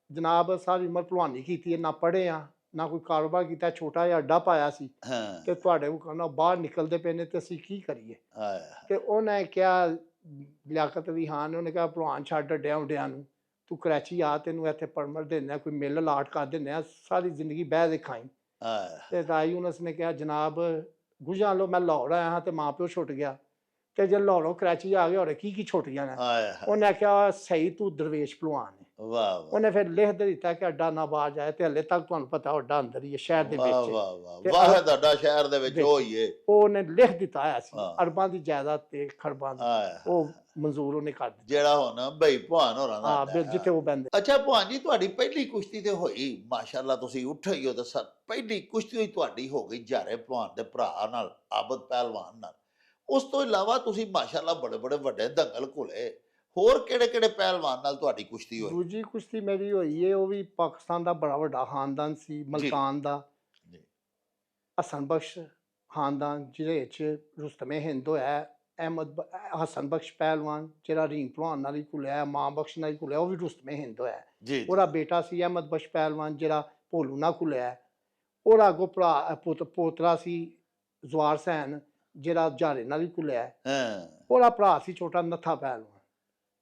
ਜਨਾਬ ਸਾਰੀ ਉਮਰ ਭਲਵਾਨੀ ਕੀਤੀ ਹੈ, ਨਾ ਪੜ੍ਹੇ ਆ ਨਾ ਕੋਈ ਕਾਰੋਬਾਰ ਕੀਤਾ, ਛੋਟਾ ਜਿਹਾ ਅੱਡਾ ਪਾਇਆ ਸੀ, ਹਾਂ ਤੇ ਤੁਹਾਡੇ ਕੋਲ ਨਾ ਬਾਹਰ ਨਿਕਲਦੇ ਪਏ ਨੇ ਤੇ ਅਸੀਂ ਕੀ ਕਰੀਏ। ਆਇਆ ਤੇ ਉਹਨੇ ਕਿਹਾ ਲਿਆਕਤ ਅਲੀ ਖਾਨ ਨੇ, ਉਹਨੇ ਕਿਹਾ ਭਲਵਾਨ ਛੱਡ ਅੱਡਿਆਂ ਉੱਡਿਆਂ ਨੂੰ, ਤੂੰ ਕਰਾਚੀ ਆ, ਤੈਨੂੰ ਇੱਥੇ ਪਰਮਿਟ ਦਿੰਦੇ, ਕੋਈ ਮਿਲ ਅਲਾਟ ਕਰ ਦਿੰਦੇ ਆ, ਸਾਰੀ ਜ਼ਿੰਦਗੀ ਬਹਿ ਦੇ ਖਾਈ। ਆਇਆ ਤੇ ਤਾਇਆ ਯੂਨਸ ਨੇ ਕਿਹਾ ਜਨਾਬ ਗੁਜ਼ਾਰ ਲਓ, ਮੈਂ ਲਾਹੌਰ ਆਇਆ ਹਾਂ ਤੇ ਮਾਂ ਪਿਓ ਛੁੱਟ ਗਿਆ, ਤੇ ਜੇ ਲਾਹੌਰੋਂ ਕਰਾਚੀ ਆ ਗਿਆ ਹੋਰ ਕੀ ਛੁੱਟ ਜਾਣਾ। ਆਇਆ ਉਹਨੇ ਆਖਿਆ ਸਹੀ ਤੂੰ ਦਰਵੇਸ਼ ਭਲਵਾਨ ਹੈ। ਵਾਹ ਵਾਹ ਉਹਨੇ ਫਿਰ ਲਿਖ ਦੇ ਦਿੱਤਾ ਕਿ ਅੱਡਾ ਨਾ ਬਾਹਰ ਜਾਏ, ਤੇ ਹਲੇ ਤੱਕ ਤੁਹਾਨੂੰ ਪਤਾ ਅੱਡਾ ਅੰਦਰ ਹੀ ਹੈ ਸ਼ਹਿਰ ਦੇ ਵਾਹ ਵਿੱਚ। ਵਾਹ ਵਾਹ ਤੇ ਵਾਹ, ਤੁਹਾਡਾ ਸ਼ਹਿਰ ਦੇ ਵਿੱਚ ਉਹ ਹੀ ਏ। ਉਹਨੇ ਲਿਖ ਦਿੱਤਾ ਹੋਇਆ ਸੀ, ਹਾਂ। ਅਰਬਾਂ ਦੀ ਜਾਇਦਾਦ ਤੇ ਖਰਬਾਂ ਦੀ, ਆਇਆ ਉਹ ਮਨਜ਼ੂਰ ਉਹਨੇ ਕਰ ਦਿੱਤਾ। ਜਿਹੜਾ ਹੁਣ ਬਈ ਭਵਾਨ ਹੋਰਾਂ ਦਾ ਹਾਂ ਅੱਡਾ ਫਿਰ ਹੈ। ਜਿੱਥੇ ਉਹ ਬੰਦੇ। ਅੱਛਾ ਭਵਾਨ ਜੀ, ਤੁਹਾਡੀ ਪਹਿਲੀ ਕੁਸ਼ਤੀ ਤੇ ਹੋਈ, ਮਾਸ਼ਾਅੱਲਾ ਤੁਸੀਂ ਉੱਠੇ ਹੀ ਹੋ, ਤਾਂ ਸਰ ਪਹਿਲੀ ਕੁਸ਼ਤੀ ਹੋਈ ਤੁਹਾਡੀ ਹੋ ਗਈ ਜਾਰੇ ਭਵਾਨ ਦੇ ਭਰਾ ਨਾਲ, ਆਬਦ ਪਹਿਲਵਾਨ ਨਾਲ। ਉਸ ਤੋਂ ਇਲਾਵਾ ਤੁਸੀਂ ਮਾਸ਼ਾਅੱਲਾ ਬੜੇ ਬੜੇ ਵੱਡੇ ਦੰਗਲ ਘੁਲੇ, ਹੋਰ ਕਿਹੜੇ ਕਿਹੜੇ ਪਹਿਲਵਾਨ ਨਾਲ ਤੁਹਾਡੀ ਕੁਸ਼ਤੀ ਹੋਈ? ਦੂਜੀ ਕੁਸ਼ਤੀ ਮੇਰੀ ਹੋਈ ਹੈ, ਉਹ ਵੀ ਪਾਕਿਸਤਾਨ ਦਾ ਬੜਾ ਵੱਡਾ ਖਾਨਦਾਨ ਸੀ, ਮਲਕਾਨ ਦਾ, ਜੀ ਹਸਨ ਬਖਸ਼ ਖਾਨਦਾਨ, ਜਿਹਦੇ ਵਿੱਚ ਰੁਸਤਮੇ ਹਿੰਦ ਹੋਇਆ, ਹਸਨ ਬਖਸ਼ ਪਹਿਲਵਾਨ ਜਿਹੜਾ ਰੀਮ ਭਲਵਾਨ ਨਾਲ ਹੀ ਘੁਲਿਆ, ਮਾਂ ਬਖਸ਼ ਨਾਲ ਹੀ ਘੁਲਿਆ, ਉਹ ਵੀ ਰੁਸਤਮੇ ਹਿੰਦ ਹੋਇਆ। ਜੀ ਉਹਦਾ ਬੇਟਾ ਸੀ ਅਹਿਮਦ ਬਖਸ਼ ਪਹਿਲਵਾਨ ਜਿਹੜਾ ਭੋਲੂ ਨਾਲ ਘੁਲਿਆ। ਉਹਦਾ ਅੱਗੋਂ ਭਰਾ ਪੋਤਰਾ ਸੀ ਜ਼ਵਾਰ ਸੈਨ ਜਿਹੜਾ ਜਾਰੇ ਨਾਲ ਹੀ ਘੁਲਿਆ। ਹਾਂ ਉਹਦਾ ਭਰਾ ਸੀ ਛੋਟਾ ਨੱਥਾ ਪਹਿਲਵਾਨ।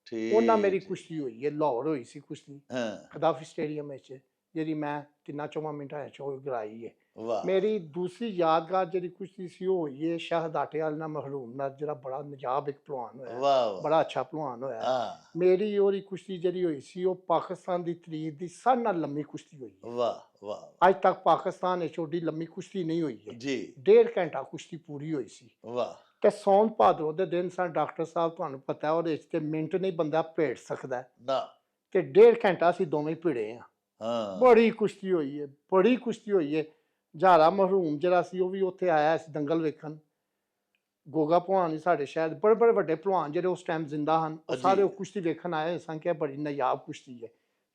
ਠੀਕ। ਉਹਨਾਂ ਮੇਰੀ ਕੁਸ਼ਤੀ ਹੋਈ ਹੈ, ਲਾਹੌਰ ਹੋਈ ਸੀ ਕੁਸ਼ਤੀ, ਹਾਂ ਖਦਾਫੀ ਸਟੇਡੀਅਮ ਵਿੱਚ, ਜਿਹੜੀ ਮੈਂ 3-4 ਮਿੰਟਾਂ ਵਿੱਚ ਉਹ ਕਰਾਈ ਹੈ। ਵਾਹ ਮੇਰੀ ਦੂਸਰੀ ਯਾਦਗਾਰ ਜਿਹੜੀ ਕੁਸ਼ਤੀ ਸੀ ਉਹ ਹੋਈ ਹੈ ਸ਼ਾਹਦ ਆਟੇਵਾਲ ਨਾਲ ਮਖਲੂਮ ਨਾਲ, ਜਿਹੜਾ ਬੜਾ ਨਜਾਬ ਇੱਕ ਭਲਵਾਨ ਹੋਇਆ, ਵਾਹ ਵਾਹ ਬੜਾ ਅੱਛਾ ਭਲਵਾਨ ਹੋਇਆ। ਹਾਂ ਮੇਰੀ ਉਹਦੀ ਕੁਸ਼ਤੀ ਜਿਹੜੀ ਹੋਈ ਸੀ ਉਹ ਪਾਕਿਸਤਾਨ ਦੀ ਤਰੀਕ ਦੀ ਸਾਰਿਆਂ ਨਾਲ ਲੰਮੀ ਕੁਸ਼ਤੀ ਹੋਈ ਹੈ। ਵਾਹ ਵਾਹ ਅੱਜ ਤੱਕ ਪਾਕਿਸਤਾਨ ਵਿੱਚ ਓਡੀ ਲੰਮੀ ਕੁਸ਼ਤੀ ਨਹੀਂ ਹੋਈ ਹੈ। ਜੀ 1.5 ਘੰਟਾ ਕੁਸ਼ਤੀ ਪੂਰੀ ਹੋਈ ਸੀ। ਵਾਹ ਤੇ ਸੌਣ ਭਾਦਰੋਂ ਦੇ ਦਿਨ ਸਨ, ਡਾਕਟਰ ਸਾਹਿਬ ਤੁਹਾਨੂੰ ਪਤਾ ਉਹਦੇ ਵਿੱਚ ਤੇ ਮਿੰਟ ਨਹੀਂ ਬੰਦਾ ਭੇੜ ਸਕਦਾ, ਨਾ ਤੇ 1.5 ਘੰਟਾ ਅਸੀਂ ਦੋਵੇਂ ਭਿੜੇ ਆ। ਹਾਂ ਬੜੀ ਕੁਸ਼ਤੀ ਹੋਈ ਹੈ, ਬੜੀ ਕੁਸ਼ਤੀ ਹੋਈ ਹੈ। ਜ਼ਾਰਾ ਮਰਹੂਮ ਜਿਹੜਾ ਸੀ ਉਹ ਵੀ ਉੱਥੇ ਆਇਆ ਸੀ ਦੰਗਲ ਵੇਖਣ। ਗੋਗਾ ਭਲਵਾਨ ਵੀ ਸਾਡੇ ਸ਼ਹਿਰ ਦੇ ਬੜੇ ਬੜੇ ਵੱਡੇ ਭਲਵਾਨ ਜਿਹੜੇ ਉਸ ਟਾਈਮ ਜ਼ਿੰਦਾ ਹਨ, ਉਹ ਜੀ। ਸਾਰੇ ਉਹ ਕੁਸ਼ਤੀ ਵੇਖਣ ਆਏ ਸਨ ਕਿ ਬੜੀ ਨਾਯਾਬ ਕੁਸ਼ਤੀ ਹੈ।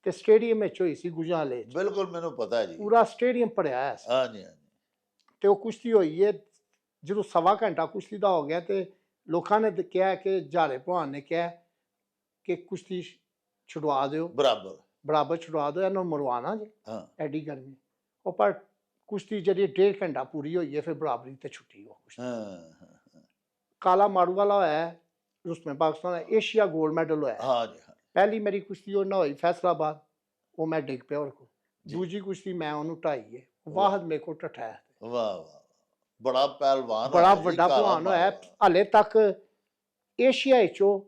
ਤੇ ਸਟੇਡੀਅਮ ਵਿੱਚ ਹੋਈ ਸੀ ਗੁਜਰਾਲੇ 'ਚ, ਬਿਲਕੁਲ ਮੈਨੂੰ ਪਤਾ ਜੀ। ਪੂਰਾ ਸਟੇਡੀਅਮ ਭਰਿਆ ਹੋਇਆ ਸੀ। ਹਾਂਜੀ ਹਾਂਜੀ ਤੇ ਉਹ ਕੁਸ਼ਤੀ ਹੋਈ ਹੈ। ਜਦੋਂ 1.25 ਘੰਟਾ ਕੁਸ਼ਤੀ ਦਾ ਹੋ ਗਿਆ ਤੇ ਲੋਕਾਂ ਨੇ ਕਿਹਾ ਕਿ ਜ਼ਾਰੇ ਭਲਵਾਨ ਨੇ ਕਿਹਾ ਕਿ ਕੁਸ਼ਤੀ ਛੁਡਵਾ ਦਿਓ, ਬਰਾਬਰ ਬਰਾਬਰ ਛੁਡਵਾ ਦਿਓ, ਇਹਨੂੰ ਮਰਵਾਣਾ ਜੀ ਹਾਂ ਐਡੀ ਗਰਮੀ। ਉਹ ਪਰ ਕੁਸ਼ਤੀ ਜਿਹੜੀ 1.5 ਘੰਟਾ ਪੂਰੀ ਹੋਈ ਹੈ, ਫਿਰ ਬਰਾਬਰੀ ਤੇ ਛੁੱਟੀ ਉਹ ਕੁਸ਼ਤੀ। ਹਾਂ ਕਾਲਾ ਮਾਰੂ ਵਾਲਾ ਹੋਇਆ ਰੁਸਤਮ ਪਾਕਿਸਤਾਨ ਦਾ ਏਸ਼ੀਆ ਗੋਲਡ ਮੈਡਲ ਹੋਇਆ। ਹਾਂ ਜੀ ਹਾਂ ਪਹਿਲੀ ਮੇਰੀ ਕੁਸ਼ਤੀ ਉਹ ਨਾਲ ਹੋਈ ਫੈਸਲਾਬਾਦ, ਉਹ ਮੈਂ ਡਿੱਗ ਪਿਆ ਉਹਦੇ ਕੋਲ। ਜੀ। ਦੂਜੀ ਕੁਸ਼ਤੀ ਮੈਂ ਉਹਨੂੰ ਢਾਈ ਹੈ, ਵਾਹਦ ਮੇਰੇ ਕੋਲ ਟਠਾਇਆ। ਵਾਹ ਵਾਹ ਬੜਾ ਪਹਿਲਵਾਨ ਬੜਾ ਹੋਇਆ ਜੀ, ਵੱਡਾ ਕਾਲਾ ਭਲਵਾਨ ਹੋਇਆ। ਮਾਰਵਾ। ਹਾਲੇ ਤੱਕ ਏਸ਼ੀਆ ਵਿੱਚੋਂ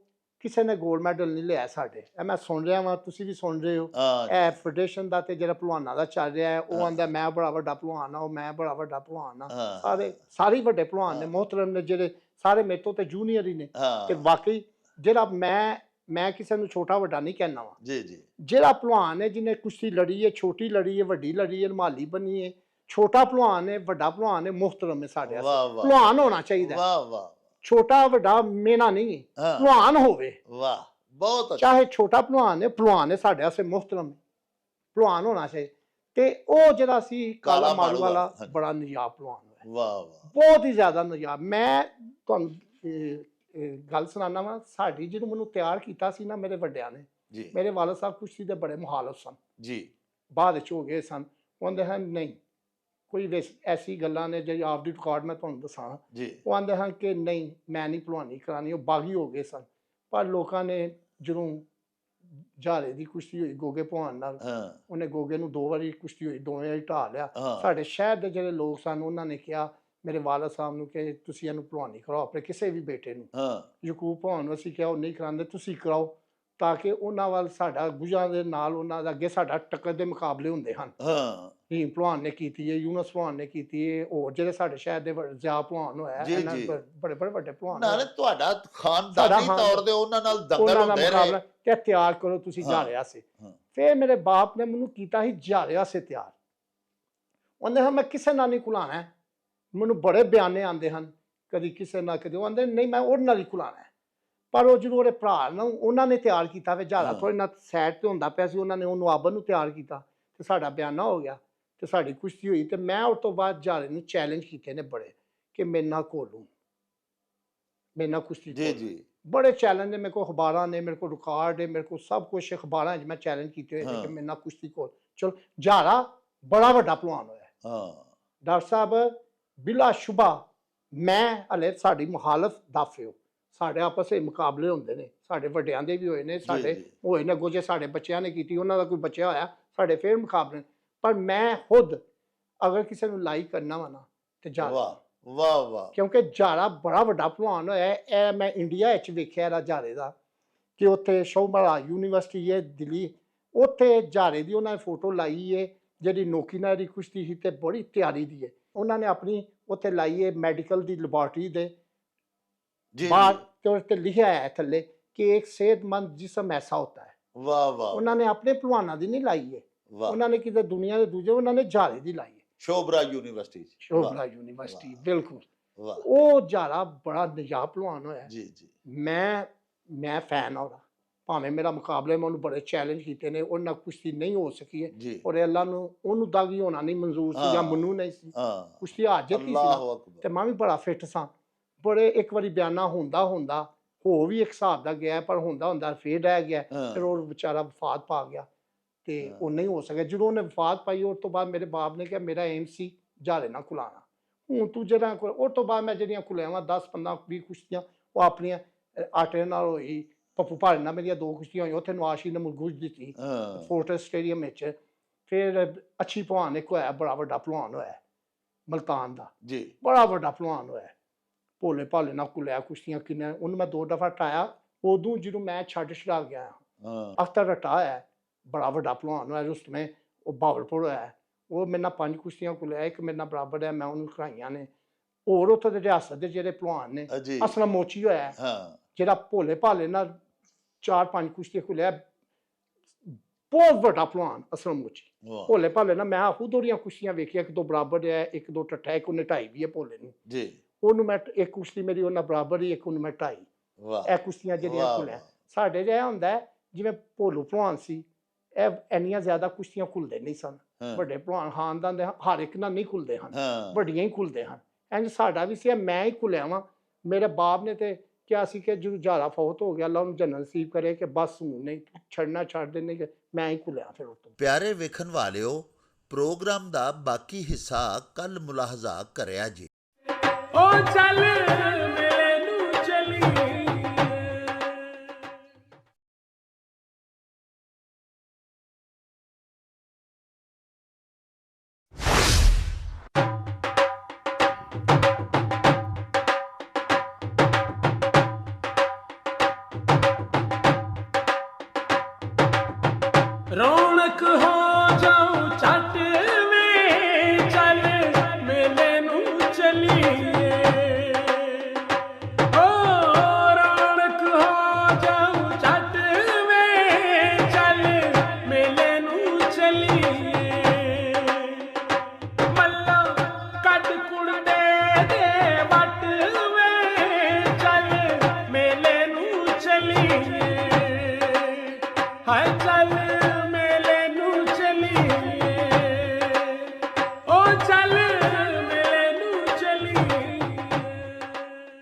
ਕਿਸੇ ਨੇ ਗੋਲਡ ਮੈਡਲ ਨਹੀਂ ਲਿਆ ਸਾਡੇ। ਇਹ ਮੈਂ ਸੁਣ ਰਿਹਾ ਵਾਂ, ਤੁਸੀਂ ਵੀ ਸੁਣ ਰਹੇ ਹੋ। ਹਾਂ ਜੀ, ਇਹ ਫੈਡਰੇਸ਼ਨ ਦਾ ਤੇ ਜਿਹੜਾ ਭਲਵਾਨਾਂ ਦਾ ਚੱਲ ਰਿਹਾ ਹੈ, ਉਹ ਹਾਂ। ਆਂਦਾ ਮੈਂ ਬੜਾ ਵੱਡਾ ਭਲਵਾਨ ਆ, ਉਹ ਮੈਂ ਬੜਾ ਵੱਡਾ ਭਲਵਾਨ ਆ। ਹਾਂ ਸਾਰੇ ਹੀ ਵੱਡੇ ਭਲਵਾਨ ਨੇ, ਹਾਂ। ਮੁਹਤਰਮ ਨੇ, ਜਿਹੜੇ ਸਾਰੇ ਮੇਰੇ ਤੋਂ ਤੇ ਜੂਨੀਅਰ ਹੀ ਨੇ। ਤੇ ਹਾਂ ਵਾਕਈ ਜਿਹੜਾ ਮੈਂ ਕਿਸੇ ਨੂੰ ਛੋਟਾ ਵੱਡਾ ਨਹੀਂ ਕਹਿਣਾ ਵਾ। ਜੀ ਜੀ ਜਿਹੜਾ ਭਲਵਾਨ ਹੈ ਜਿਹਨੇ ਕੁਸ਼ਤੀ ਲੜੀ ਹੈ, ਛੋਟੀ ਲੜੀ ਹੈ, ਵੱਡੀ ਲੜੀ ਹੈ, ਰੁਮਾਲੀ ਬਣੀ ਹੈ, ਛੋਟਾ ਭਲਵਾਨ ਹੈ, ਵੱਡਾ ਭਲਵਾਨ ਹੈ, ਮੁਹਤਰਮ ਹੈ ਸਾਡੇ ਵਾਸਤੇ। ਵਾਹ ਵਾਹ ਭਲਵਾਨ ਹੋਣਾ ਚਾਹੀਦਾ ਹੈ। ਵਾਹ ਵਾਹ ਛੋਟਾ ਵੱਡਾ ਮੇਨਾ ਨਹੀਂ ਹੈ, ਹਾਂ ਭਲਵਾਨ ਹੋਵੇ। ਵਾਹ ਬਹੁਤ ਅੱਛਾ ਚਾਹੇ ਛੋਟਾ ਭਲਵਾਨ ਹੈ, ਭਲਵਾਨ ਹੈ ਸਾਡੇ ਵਾਸਤੇ ਮੁਹਤਰਮ ਹੈ, ਭਲਵਾਨ ਹੋਣਾ ਚਾਹੀਦਾ। ਤੇ ਉਹ ਜਿਹੜਾ ਸੀ ਕਾਲਾ ਕਾਲਾ ਮਾਰੂ ਵਾਲਾ, ਹਾਂਜੀ। ਬੜਾ ਨਜਾਬ ਭਲਵਾਨ ਹੋਇਆ, ਵਾਹ ਵਾਹ ਬਹੁਤ ਹੀ ਜ਼ਿਆਦਾ ਨਜਾਬ। ਮੈਂ ਤੁਹਾਨੂੰ ਗੱਲ ਸੁਣਾਉਣਾ ਵਾ, ਸਾਡੀ ਜਿਹਨੂੰ ਮੈਨੂੰ ਤਿਆਰ ਕੀਤਾ ਸੀ ਨਾ ਮੇਰੇ ਵੱਡਿਆਂ ਨੇ, ਜੀ ਮੇਰੇ ਵਾਲਦ ਸਾਹਿਬ ਕੁਸ਼ਤੀ ਦੇ ਬੜੇ ਮੁਹਾਲਫ ਸਨ, ਜੀ ਬਾਅਦ ਵਿੱਚ ਹੋ ਗਏ ਸਨ। ਕਹਿੰਦੇ ਹਨ ਨਹੀਂ, ਕੋਈ ਐਸੀ ਗੱਲਾਂ ਨੇ ਜਿਹੜੀ ਆਫ ਦੀ ਰਿਕਾਰਡ ਮੈਂ ਤੁਹਾਨੂੰ ਦੱਸਾਂ। ਜੀ ਉਹ ਆਂਦੇ ਹਨ ਕਿ ਨਹੀਂ ਮੈਂ ਨਹੀਂ ਭਲਵਾਨੀ ਕਰਾਉਣੀ, ਉਹ ਬਾਗੀ ਹੋ ਗਏ ਸਨ। ਪਰ ਲੋਕਾਂ ਨੇ ਜਦੋਂ ਜ਼ਾਰੇ ਦੀ ਕੁਸ਼ਤੀ ਹੋਈ ਗੋਗੇ ਭਲਵਾਨ ਨਾਲ, ਹਾਂ ਉਹਨੇ ਗੋਗੇ ਨੂੰ 2 ਵਾਰੀ ਕੁਸ਼ਤੀ ਹੋਈ, ਦੋਵੇਂ ਵਾਰੀ ਢਾਹ ਲਿਆ। ਹਾਂ ਸਾਡੇ ਸ਼ਹਿਰ ਦੇ ਜਿਹੜੇ ਲੋਕ ਸਨ ਉਹਨਾਂ ਨੇ ਕਿਹਾ ਮੇਰੇ ਵਾਲਦ ਸਾਹਿਬ ਨੂੰ ਕਿ ਤੁਸੀਂ ਇਹਨੂੰ ਭਲਵਾਨੀ ਕਰਾਓ, ਆਪਣੇ ਕਿਸੇ ਵੀ ਬੇਟੇ ਨੂੰ। ਹਾਂ ਯਕੂਬ ਭਲਵਾਨ ਨੂੰ ਅਸੀਂ ਕਿਹਾ ਉਹ ਨਹੀਂ ਕਰਾਉਂਦੇ, ਤੁਸੀਂ ਕਰਾਓ, ਤਾਂ ਕਿ ਉਹਨਾਂ ਵੱਲ ਸਾਡਾ ਗੁਜਾਂ ਦੇ ਨਾਲ ਉਹਨਾਂ ਦਾ ਅੱਗੇ ਸਾਡਾ ਟੱਕਰ ਦੇ ਮੁਕਾਬਲੇ ਹੁੰਦੇ ਹਨ। ਹਾਂ ਹੀਮ ਭਲਵਾਨ ਨੇ ਕੀਤੀ ਹੈ, ਯੂਨਸ ਭਲਵਾਨ ਨੇ ਕੀਤੀ ਹੈ, ਹੋਰ ਜਿਹੜੇ ਸਾਡੇ ਸ਼ਹਿਰ ਦੇ ਜ਼ਿਆ ਭਲਵਾਨ ਹੋਇਆ, ਜੀ, ਇਹਨਾਂ ਜੀ। ਬੜੇ ਬੜੇ ਵੱਡੇ ਭਲਵਾਨ ਨਾਲੇ ਹੋਏ। ਤੁਹਾਡਾ ਸਾਡਾ ਖਾਨਦਾਨੀ ਹਾਂ। ਤੌਰ ਤੇ ਉਹਨਾਂ ਨਾਲ ਦੰਗਲ ਉਹਨਾਂ ਦਾ ਹੁੰਦੇ ਮੁਕਾਬਲਾ ਰਹੇ। ਕਿ ਤਿਆਰ ਕਰੋ ਤੁਸੀਂ ਹਾਂ, ਝਾੜਿਆ ਸੀ। ਹਾਂ। ਫਿਰ ਮੇਰੇ ਬਾਪ ਨੇ ਮੈਨੂੰ ਕੀਤਾ ਸੀ ਝਾੜਿਆ ਸੀ ਤਿਆਰ। ਉਹਨੇ ਹਾਂ ਮੈਂ ਕਿਸੇ ਨਾਲ ਨਹੀਂ ਘੁਲਾਣਾ ਹੈ। ਮੈਨੂੰ ਬੜੇ ਬਿਆਨੇ ਆਉਂਦੇ ਹਨ, ਕਦੀ ਕਿਸੇ ਨਾਲ, ਕਦੇ ਉਹ ਆਂਦੇ ਨਹੀਂ ਮੈਂ ਉਹਦੇ ਨਾਲ ਹੀ ਘੁਲਾਣਾ ਹੈ। ਪਰ ਉਹ ਜਦੋਂ ਉਹਦੇ ਭਰਾ ਨੂੰ ਉਹਨਾਂ ਨੇ ਤਿਆਰ ਕੀਤਾ ਵੇ ਝਾੜਾ, ਹਾਂ। ਥੋੜ੍ਹੇ ਨਾਲ ਸਾਈਡ ਤੇ ਹੁੰਦਾ ਪਿਆ ਸੀ, ਉਹਨਾਂ ਨੇ ਉਹਨੂੰ ਆਬਨ ਨੂੰ ਤਿਆਰ ਕੀਤਾ ਤੇ ਸਾਡਾ ਬਿਆਨਾ ਹੋ ਗਿਆ ਤੇ ਸਾਡੀ ਕੁਸ਼ਤੀ ਹੋਈ। ਤੇ ਮੈਂ ਉਸ ਤੋਂ ਬਾਅਦ ਝਾੜੇ ਨੂੰ ਚੈਲੰਜ ਕੀਤੇ ਨੇ ਬੜੇ ਕਿ ਮੇਰੇ ਨਾਲ ਘੋਲੂ, ਮੇਰੇ ਨਾਲ ਕੁਸ਼ਤੀ ਜੀ ਘੋਲੂ। ਜੀ ਬੜੇ ਚੈਲੰਜ ਨੇ, ਮੇਰੇ ਕੋਲ ਅਖਬਾਰਾਂ ਨੇ, ਮੇਰੇ ਕੋਲ ਰਿਕਾਰਡ ਹੈ, ਮੇਰੇ ਕੋਲ ਸਭ ਕੁਛ ਅਖਬਾਰਾਂ 'ਚ ਮੈਂ ਚੈਲੰਜ ਕੀਤੇ ਹੋਏ ਨੇ ਹਾਂ। ਕਿ ਮੇਰੇ ਨਾਲ ਕੁਸ਼ਤੀ ਘੋਲ। ਚਲੋ ਝਾੜਾ ਬੜਾ ਵੱਡਾ ਭਲਵਾਨ ਹੋਇਆ ਹਾਂ ਡਾਕਟਰ ਸਾਹਿਬ, ਬਿਲਾ ਸ਼ੁਬਾ। ਮੈਂ ਹਲੇ ਸਾਡੀ ਮੁਖਾਲਫ ਦਾਫਿਓ, ਸਾਡੇ ਆਪਸ ਵਿੱਚ ਮੁਕਾਬਲੇ ਹੁੰਦੇ ਨੇ, ਸਾਡੇ ਵੱਡਿਆਂ ਦੇ ਵੀ ਹੋਏ ਨੇ, ਸਾਡੇ ਜੀ। ਹੋਏ ਨੇ ਅੱਗੋਂ ਜੇ ਸਾਡੇ ਬੱਚਿਆਂ ਨੇ ਕੀਤੀ, ਉਹਨਾਂ ਦਾ ਕੋਈ ਬੱਚਾ ਹੋਇਆ, ਸਾਡੇ ਫੇਰ ਮੁਕਾਬਲੇ। ਪਰ ਮੈਂ ਖੁਦ ਅਗਰ ਕਿਸੇ ਨੂੰ ਲਾਈਕ ਕਰਨਾ ਵਾ ਨਾ ਤੇ ਝਾੜਾ, ਵਾਹ ਵਾਹ ਵਾਹ ਕਿਉਂਕਿ ਝਾੜਾ ਬੜਾ ਵੱਡਾ ਭਲਵਾਨ ਹੋਇਆ। ਇਹ ਮੈਂ ਇੰਡੀਆ ਵਿੱਚ ਵੇਖਿਆ ਇਹਦਾ ਝਾੜੇ ਦਾ, ਕਿ ਉੱਥੇ ਸ਼ੋਭਾ ਯੂਨੀਵਰਸਿਟੀ ਹੈ ਦਿੱਲੀ, ਉੱਥੇ ਝਾੜੇ ਦੀ ਉਹਨਾਂ ਨੇ ਫੋਟੋ ਲਾਈ ਹੈ, ਜਿਹੜੀ ਨੋਕੀਨਾ ਦੀ ਕੁਸ਼ਤੀ ਸੀ ਤੇ ਬੜੀ ਤਿਆਰੀ ਦੀ ਹੈ। ਉਹਨਾਂ ਨੇ ਆਪਣੀ ਉੱਥੇ ਲਾਈ ਹੈ ਮੈਡੀਕਲ ਦੀ ਲੈਬੋਰਟਰੀ ਦੇ ਜੀ ਬਾਹਰ, ਤੇ ਉਸ ਤੇ ਲਿਖਿਆ ਹੈ ਥੱਲੇ ਕਿ ਇੱਕ ਸਿਹਤਮੰਦ ਜਿਸਮ ਐਸਾ ਹੋਤਾ ਹੈ। ਵਾਹ ਵਾਹ ਉਹਨਾਂ ਨੇ ਆਪਣੇ ਭਲਵਾਨਾਂ ਦੀ ਨਹੀਂ ਲਾਈ ਹੈ, ਵਾਹ ਉਹਨਾਂ ਨੇ ਕਿਤੇ ਦੁਨੀਆ ਦੇ ਦੂਜੇ, ਉਹਨਾਂ ਨੇ ਝਾੜੇ ਦੀ ਲਾਈ ਹੈ, ਸ਼ੋਭਰਾ ਯੂਨੀਵਰਸਿਟੀ ਚ। ਸ਼ੋਭਾ ਯੂਨੀਵਰਸਿਟੀ। ਵਾਹ। ਬਿਲਕੁਲ ਵਾਹ ਉਹ ਝਾੜਾ ਬੜਾ ਨਜਾਬ ਭਲਵਾਨ ਹੋਇਆ। ਜੀ ਜੀ ਮੈਂ ਫੈਨ ਆ ਉਹਦਾ, ਭਾਵੇਂ ਮੇਰਾ ਮੁਕਾਬਲੇ ਮੈਂ ਉਹਨੂੰ ਬੜੇ ਚੈਲੰਜ ਕੀਤੇ ਨੇ, ਉਹਨਾਂ ਕੁਸ਼ਤੀ ਨਹੀਂ ਹੋ ਸਕੀ ਹੈ। ਜੀ ਔਰ ਅੱਲਾ ਨੂੰ ਉਹਨੂੰ ਦਾਗੀ ਹੋਣਾ ਨਹੀਂ ਮਨਜ਼ੂਰ ਸੀ, ਜਾਂ ਹਾਂ। ਮੈਨੂੰ ਨਹੀਂ ਸੀ। ਹਾਂ ਕੁਸ਼ਤੀ ਹਾਰ ਜਿੱਤ ਹੀ ਸੀ ਨਾ, ਅੱਲਾਹੁ ਅਕਬਰ। ਤੇ ਮੈਂ ਵੀ ਬੜਾ ਫਿੱਟ ਸਾਂ। ਬੜੇ ਇੱਕ ਵਾਰੀ ਬਿਆਨਾ ਹੁੰਦਾ ਹੋ ਵੀ ਇੱਕ ਹਿਸਾਬ ਦਾ ਗਿਆ, ਪਰ ਹੁੰਦਾ ਫੇਰ ਰਹਿ ਗਿਆ। ਹਾਂ। ਫਿਰ ਉਹ ਵਿਚਾਰਾ ਵਫਾਤ ਪਾ ਗਿਆ ਤੇ ਹਾਂ। ਉਹ ਨਹੀਂ ਹੋ ਸਕਿਆ। ਜਦੋਂ ਉਹਨੇ ਵਫਾਤ ਪਾਈ, ਉਸ ਤੋਂ ਬਾਅਦ ਮੇਰੇ ਬਾਪ ਨੇ ਕਿਹਾ ਮੇਰਾ ਏਮ ਸੀ ਝਾੜੇ ਨਾਲ ਖੁਲਾਣਾ, ਹੁਣ ਤੂੰ ਜਿਹੜਾ ਉਸ ਤੋਂ ਬਾਅਦ ਮੈਂ ਜਿਹੜੀਆਂ ਖੁਲਾਵਾਂ 10 15 20 ਕੁਸ਼ਤੀਆਂ ਉਹ ਆਪਣੀਆਂ ਆਟੇ ਨਾਲ ਹੋਈ, ਪੱਪੂ ਭਾੜੇ ਨਾਲ ਮੇਰੀਆਂ 2 ਕੁਸ਼ਤੀਆਂ ਹੋਈਆਂ, ਉੱਥੇ ਨਵਾਸ਼ੀ ਨੇ ਮੁਰਗੂਜ ਦਿੱਤੀ ਹਾਂ ਫੋਰਟਸ ਸਟੇਡੀਅਮ ਵਿੱਚ। ਫਿਰ ਅੱਛੀ ਭਲਵਾਨ ਇੱਕ ਹੋਇਆ, ਬੜਾ ਵੱਡਾ ਭਲਵਾਨ ਹੋਇਆ, ਮਲਤਾਨ ਦਾ, ਜੀ ਬੜਾ ਵੱਡਾ ਭਲਵਾਨ ਹੋਇਆ, ਭੋਲੇ ਭਾਲੇ ਨਾਲ ਕੁਲਿਆ ਕੁਸ਼ਤੀਆਂ ਕਿੰਨੇ, ਉਹਨੂੰ ਮੈਂ 2 ਦਫਾ ਹਟਾਇਆ। ਉਦੋਂ ਜਦੋਂ ਮੈਂ ਛੱਡ ਛਡਾ ਗਿਆ, ਹਾਂ ਅਖਤਰ ਰਟਾ ਹੈ, ਬੜਾ ਵੱਡਾ ਭਲਵਾਨ ਹੋਇਆ ਰੁਸਤਮੇ, ਉਹ ਬਾਵਲਪੁਰ ਹੋਇਆ, ਉਹ ਮੇਰੇ ਨਾਲ 5 ਕੁਸ਼ਤੀਆਂ ਕੁਲਿਆ, ਇੱਕ ਮੇਰੇ ਨਾਲ ਬਰਾਬਰ ਹੈ, ਮੈਂ ਉਹਨੂੰ ਖਿਲਾਈਆਂ ਨੇ। ਹੋਰ ਉੱਥੇ ਦੇ ਰਿਆਸਤ ਦੇ ਜਿਹੜੇ ਭਲਵਾਨ ਨੇ, ਜੀ ਅਸਲਮ ਮੋਚੀ ਹੋਇਆ, ਹਾਂ ਜਿਹੜਾ ਭੋਲੇ ਭਾਲੇ ਨਾਲ 4-5 ਕੁਸ਼ਤੀਆਂ ਕੁਲਿਆ, ਬਹੁਤ ਵੱਡਾ ਭਲਵਾਨ ਅਸਲਮ ਮੋਚੀ। ਵਾਹ ਭੋਲੇ ਭਾਲੇ ਨਾਲ ਮੈਂ ਖੁਦ ਉਹਦੀਆਂ ਕੁਸ਼ਤੀਆਂ ਵੇਖੀਆਂ, 1-2 ਬਰਾਬਰ ਹੈ, 1-2 ਟੱਠਾ, ਇੱਕ ਉਹਨੇ 2.5 ਵੀ ਹੈ ਭੋਲੇ ਨੂੰ, ਜੀ ਉਹਨੂੰ ਮੈਂ ਇੱਕ ਕੁਸ਼ਤੀ ਮੇਰੀ ਉਹਨਾਂ ਬਰਾਬਰ ਹੀ, ਇੱਕ ਉਹਨੂੰ ਮੈਂ 2.5। ਵਾਹ ਇਹ ਕੁਸ਼ਤੀਆਂ ਜਿਹੜੀਆਂ ਵਾਹ, ਖੁੱਲਿਆ ਸਾਡੇ ਜਿਹਾ ਹੁੰਦਾ ਹੈ, ਜਿਵੇਂ ਭੋਲੂ ਭਲਵਾਨ ਸੀ, ਇਹ ਇੰਨੀਆਂ ਜ਼ਿਆਦਾ ਕੁਸ਼ਤੀਆਂ ਖੁੱਲਦੇ ਨਹੀਂ ਸਨ। ਹਾਂ, ਵੱਡੇ ਭਲਵਾਨ ਖਾਨਦਾਨ ਦੇ ਹਰ ਇੱਕ ਨਾਲ ਨਹੀਂ ਖੁੱਲਦੇ ਹਨ, ਹਾਂ ਵੱਡੀਆਂ ਹੀ ਖੁੱਲਦੇ ਹਨ। ਇੰਝ ਸਾਡਾ ਵੀ ਸੀ, ਮੈਂ ਹੀ ਖੁੱਲਿਆ ਵਾਂ। ਮੇਰੇ ਬਾਪ ਨੇ ਤੇ ਕਿਹਾ ਸੀ ਕਿ ਜਦੋਂ ਜ਼ਾਰਾ ਫੌਤ ਹੋ ਗਿਆ, ਅੱਲਾ ਉਹਨੂੰ ਜੰਨਤ ਨਸੀਬ ਕਰੇ, ਕਿ ਬਸ ਹੁਣ ਨਹੀਂ ਛੱਡਣਾ, ਛੱਡ ਦੇਣੇ, ਕਿ ਮੈਂ ਹੀ ਖੁੱਲਿਆ ਫਿਰ ਉਤੋਂ। ਪਿਆਰੇ ਵੇਖਣ ਵਾਲਿਓ, ਪ੍ਰੋਗਰਾਮ ਦਾ ਬਾਕੀ ਹਿੱਸਾ ਕੱਲ ਮੁਲਾਹਜ਼ਾ ਕਰਿਆ ਜੀ। ਓ ਚੱਲ ਮੇਰੇ ਨੂੰ ਚਲੀਏ। ਰੌਣਕ ਹੋ ਜਾਊ ਛੱਟ ਵੇ, ਚੱਲ ਮੇਲੇ ਨੂੰ ਚਲੀਏ। ਓ ਰੌਣਕ ਹੋ ਜਾਊ